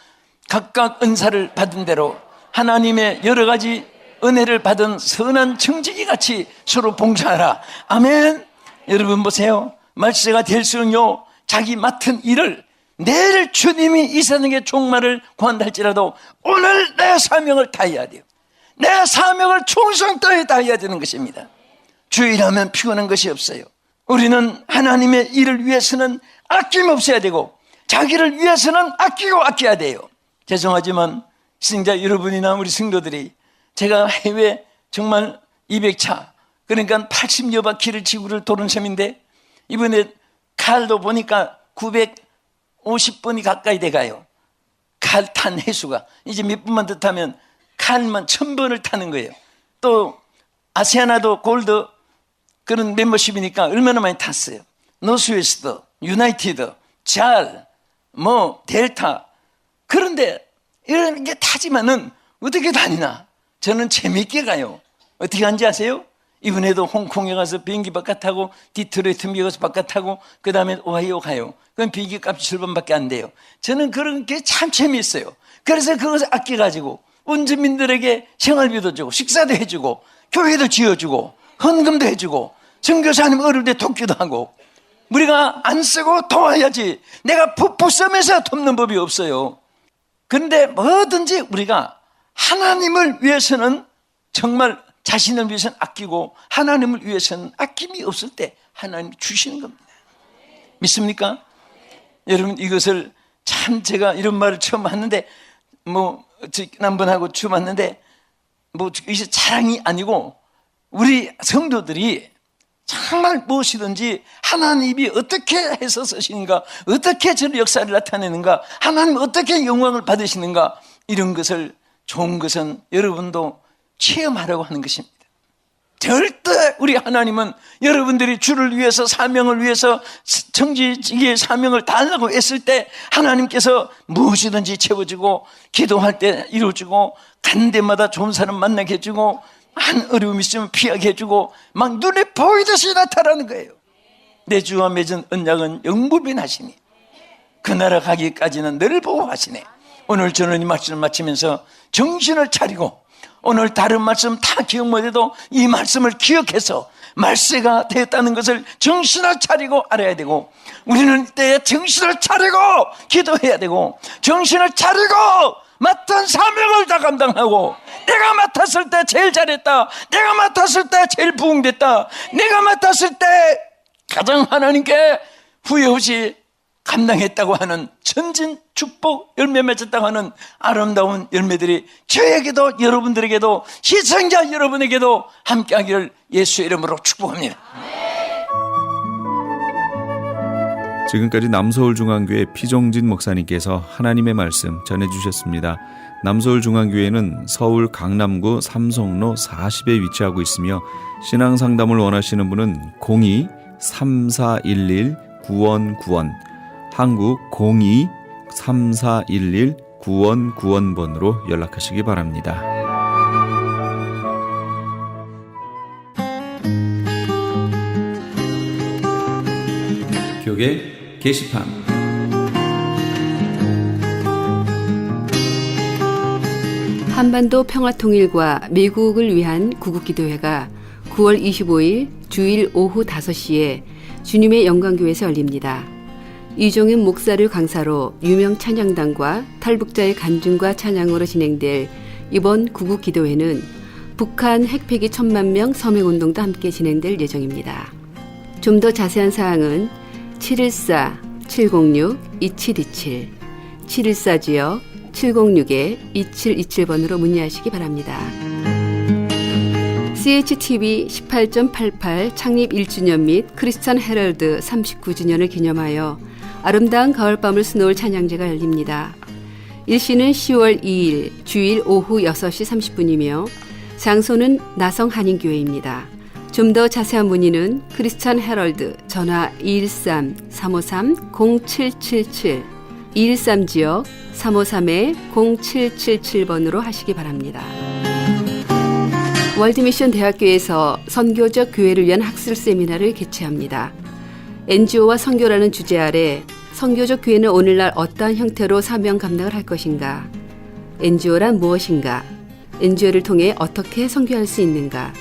각각 은사를 받은 대로 하나님의 여러 가지 은혜를 받은 선한 청지기 같이 서로 봉사하라. 아멘. 여러분 보세요. 말세가 될수록요, 자기 맡은 일을 내일 주님이 이 세상의 종말을 구한다 할지라도 오늘 내 사명을 다해야 돼요. 내 사명을 충성되게 다해야 되는 것입니다. 주일하면 피곤한 것이 없어요. 우리는 하나님의 일을 위해서는 아낌없어야 되고 자기를 위해서는 아끼고 아껴야 돼요. 죄송하지만 시청자 여러분이나 우리 성도들이 제가 해외 정말 200차 그러니까 80여 바퀴를 지구를 도는 셈인데 이번에 칼도 보니까 950번이 가까이 돼가요. 칼 탄 횟수가 이제 몇 분만 더 타면 칼만 1000번을 타는 거예요. 또 아세아나도 골드 그런 멤버십이니까 얼마나 많이 탔어요. 노스웨스트, 유나이티드, 잘, 델타. 그런데 이런 게 타지만은 어떻게 다니나? 저는 재밌게 가요. 어떻게 하는지 아세요? 이번에도 홍콩에 가서 비행기 바깥 타고 디트로이트 미국에서 바깥 타고 그 다음에 오하이오 가요. 그럼 비행기 값이 7번밖에 안 돼요. 저는 그런 게 참 재미있어요. 그래서 그것을 아껴가지고 원주민들에게 생활비도 주고 식사도 해주고 교회도 지어주고 헌금도 해주고 선교사님 어려울 때 돕기도 하고 우리가 안 쓰고 도와야지. 내가 부부싸면서 돕는 법이 없어요. 그런데 뭐든지 우리가 하나님을 위해서는 정말 자신을 위해서는 아끼고 하나님을 위해서는 아낌이 없을 때 하나님이 주시는 겁니다. 믿습니까? 여러분 이것을 참 제가 이런 말을 처음 하는데 지난번하고 처음 왔는데 이게 자랑이 아니고 우리 성도들이 정말 무엇이든지 하나님이 어떻게 해서 쓰시는가, 어떻게 저를 역사를 나타내는가, 하나님 어떻게 영광을 받으시는가, 이런 것을 좋은 것은 여러분도 체험하려고 하는 것입니다. 절대 우리 하나님은 여러분들이 주를 위해서 사명을 위해서 청지기의 사명을 다하려고 했을 때 하나님께서 무엇이든지 채워주고 기도할 때 이루어주고 간 데마다 좋은 사람 만나게 해주고 한 어려움이 있으면 피하게 해주고 막 눈에 보이듯이 나타나는 거예요. 내 주와 맺은 언약은 영무변하시니 그 나라 가기까지는 늘 보호하시네. 오늘 저는 이 말씀을 마치면서 정신을 차리고 오늘 다른 말씀 다 기억 못해도 이 말씀을 기억해서 말세가 되었다는 것을 정신을 차리고 알아야 되고 우리는 이때 정신을 차리고 기도해야 되고 정신을 차리고 맡은 사명을 다 감당하고 내가 맡았을 때 제일 잘했다, 내가 맡았을 때 제일 부응됐다, 내가 맡았을 때 가장 하나님께 후회 없이 감당했다고 하는 천진 축복 열매 맺었다고 하는 아름다운 열매들이 저에게도 여러분들에게도 시청자 여러분에게도 함께하기를 예수의 이름으로 축복합니다. 지금까지 남서울중앙교회 피종진 목사님께서 하나님의 말씀 전해주셨습니다. 남서울중앙교회는 서울 강남구 삼성로 40에 위치하고 있으며 신앙상담을 원하시는 분은 02-3411-9191 한국 02-3411-9191번으로 연락하시기 바랍니다. 교계 게시판 한반도 평화통일과 미국을 위한 구국기도회가 9월 25일 주일 오후 5시에 주님의 영광교회에서 열립니다. 이종현 목사를 강사로 유명 찬양단과 탈북자의 간증과 찬양으로 진행될 이번 구국기도회는 북한 핵폐기 1000만 서명운동도 함께 진행될 예정입니다. 좀 더 자세한 사항은 714-706-2727 714-706-2727번으로 문의하시기 바랍니다. CHTV 18.88 창립 1주년 및 크리스천 헤럴드 39주년을 기념하여 아름다운 가을밤을 수놓을 찬양제가 열립니다. 일시는 10월 2일 주일 오후 6시 30분이며 장소는 나성 한인교회입니다. 좀 더 자세한 문의는 크리스천 헤럴드 전화 213-353-0777 213지역 353-0777번으로 하시기 바랍니다. 월드미션 대학교에서 선교적 교회를 위한 학술 세미나를 개최합니다. NGO와 선교라는 주제 아래 선교적 교회는 오늘날 어떠한 형태로 사명 감당을 할 것인가? NGO란 무엇인가? NGO를 통해 어떻게 선교할 수 있는가?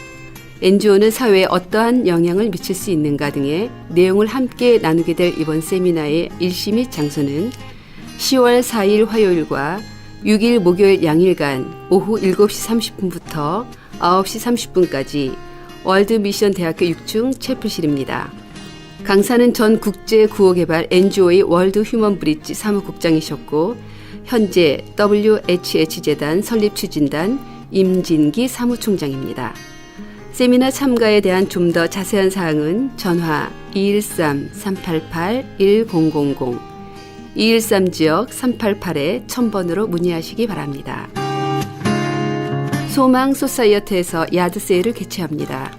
NGO는 사회에 어떠한 영향을 미칠 수 있는가 등의 내용을 함께 나누게 될 이번 세미나의 일시 및 장소는 10월 4일 화요일과 6일 목요일 양일간 오후 7시 30분부터 9시 30분까지 월드미션 대학교 6층 채플실입니다. 강사는 전 국제구호개발 NGO의 월드 휴먼 브릿지 사무국장이셨고 현재 WHH재단 설립 추진단 임진기 사무총장입니다. 세미나 참가에 대한 좀 더 자세한 사항은 전화 213-388-1000 213지역 388-1000번으로 문의하시기 바랍니다. 소망 소사이어티에서 야드 세일을 개최합니다.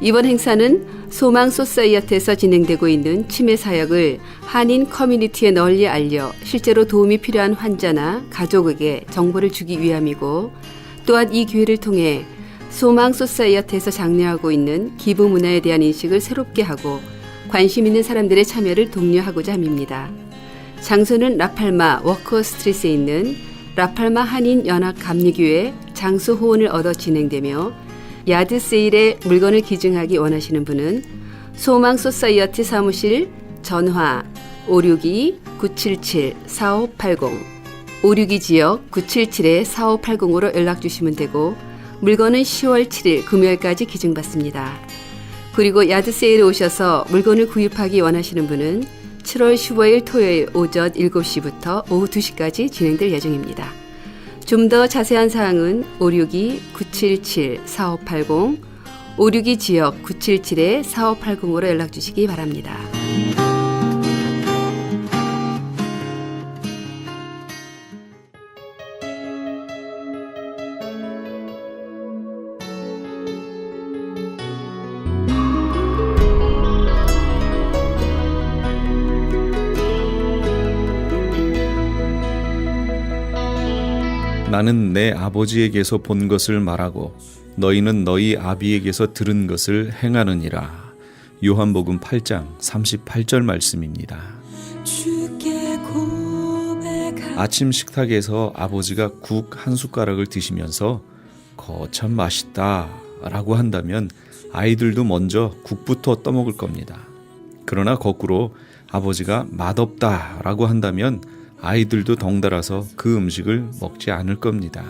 이번 행사는 소망 소사이어티에서 진행되고 있는 치매 사역을 한인 커뮤니티에 널리 알려 실제로 도움이 필요한 환자나 가족에게 정보를 주기 위함이고 또한 이 기회를 통해 소망 소사이어티에서 장려하고 있는 기부 문화에 대한 인식을 새롭게 하고 관심 있는 사람들의 참여를 독려하고자 함입니다. 장소는 라팔마 워커 스트리트에 있는 라팔마 한인 연합 감리교회 장소 호언을 얻어 진행되며 야드 세일에 물건을 기증하기 원하시는 분은 소망 소사이어티 사무실 전화 562-977-4580 562지역 977-4580으로 연락 주시면 되고 물건은 10월 7일 금요일까지 기증받습니다. 그리고 야드 세일에 오셔서 물건을 구입하기 원하시는 분은 7월 15일 토요일 오전 7시부터 오후 2시까지 진행될 예정입니다. 좀 더 자세한 사항은 562-977-4580 562지역 977-4580으로 연락 주시기 바랍니다. 나는 내 아버지에게서 본 것을 말하고 너희는 너희 아비에게서 들은 것을 행하느니라. 요한복음 8장 38절 말씀입니다. 아침 식탁에서 아버지가 국 한 숟가락을 드시면서 거참 맛있다 라고 한다면 아이들도 먼저 국부터 떠먹을 겁니다. 그러나 거꾸로 아버지가 맛없다 라고 한다면 아이들도 덩달아서 그 음식을 먹지 않을 겁니다.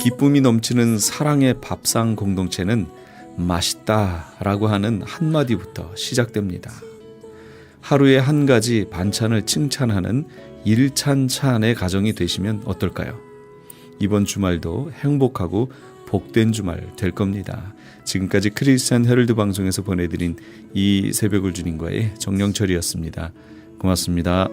기쁨이 넘치는 사랑의 밥상 공동체는 맛있다라고 하는 한마디부터 시작됩니다. 하루에 한 가지 반찬을 칭찬하는 일찬찬의 가정이 되시면 어떨까요? 이번 주말도 행복하고 복된 주말 될 겁니다. 지금까지 크리스천 헤럴드 방송에서 보내드린 이 새벽을 주님과의 정영철이었습니다. 고맙습니다.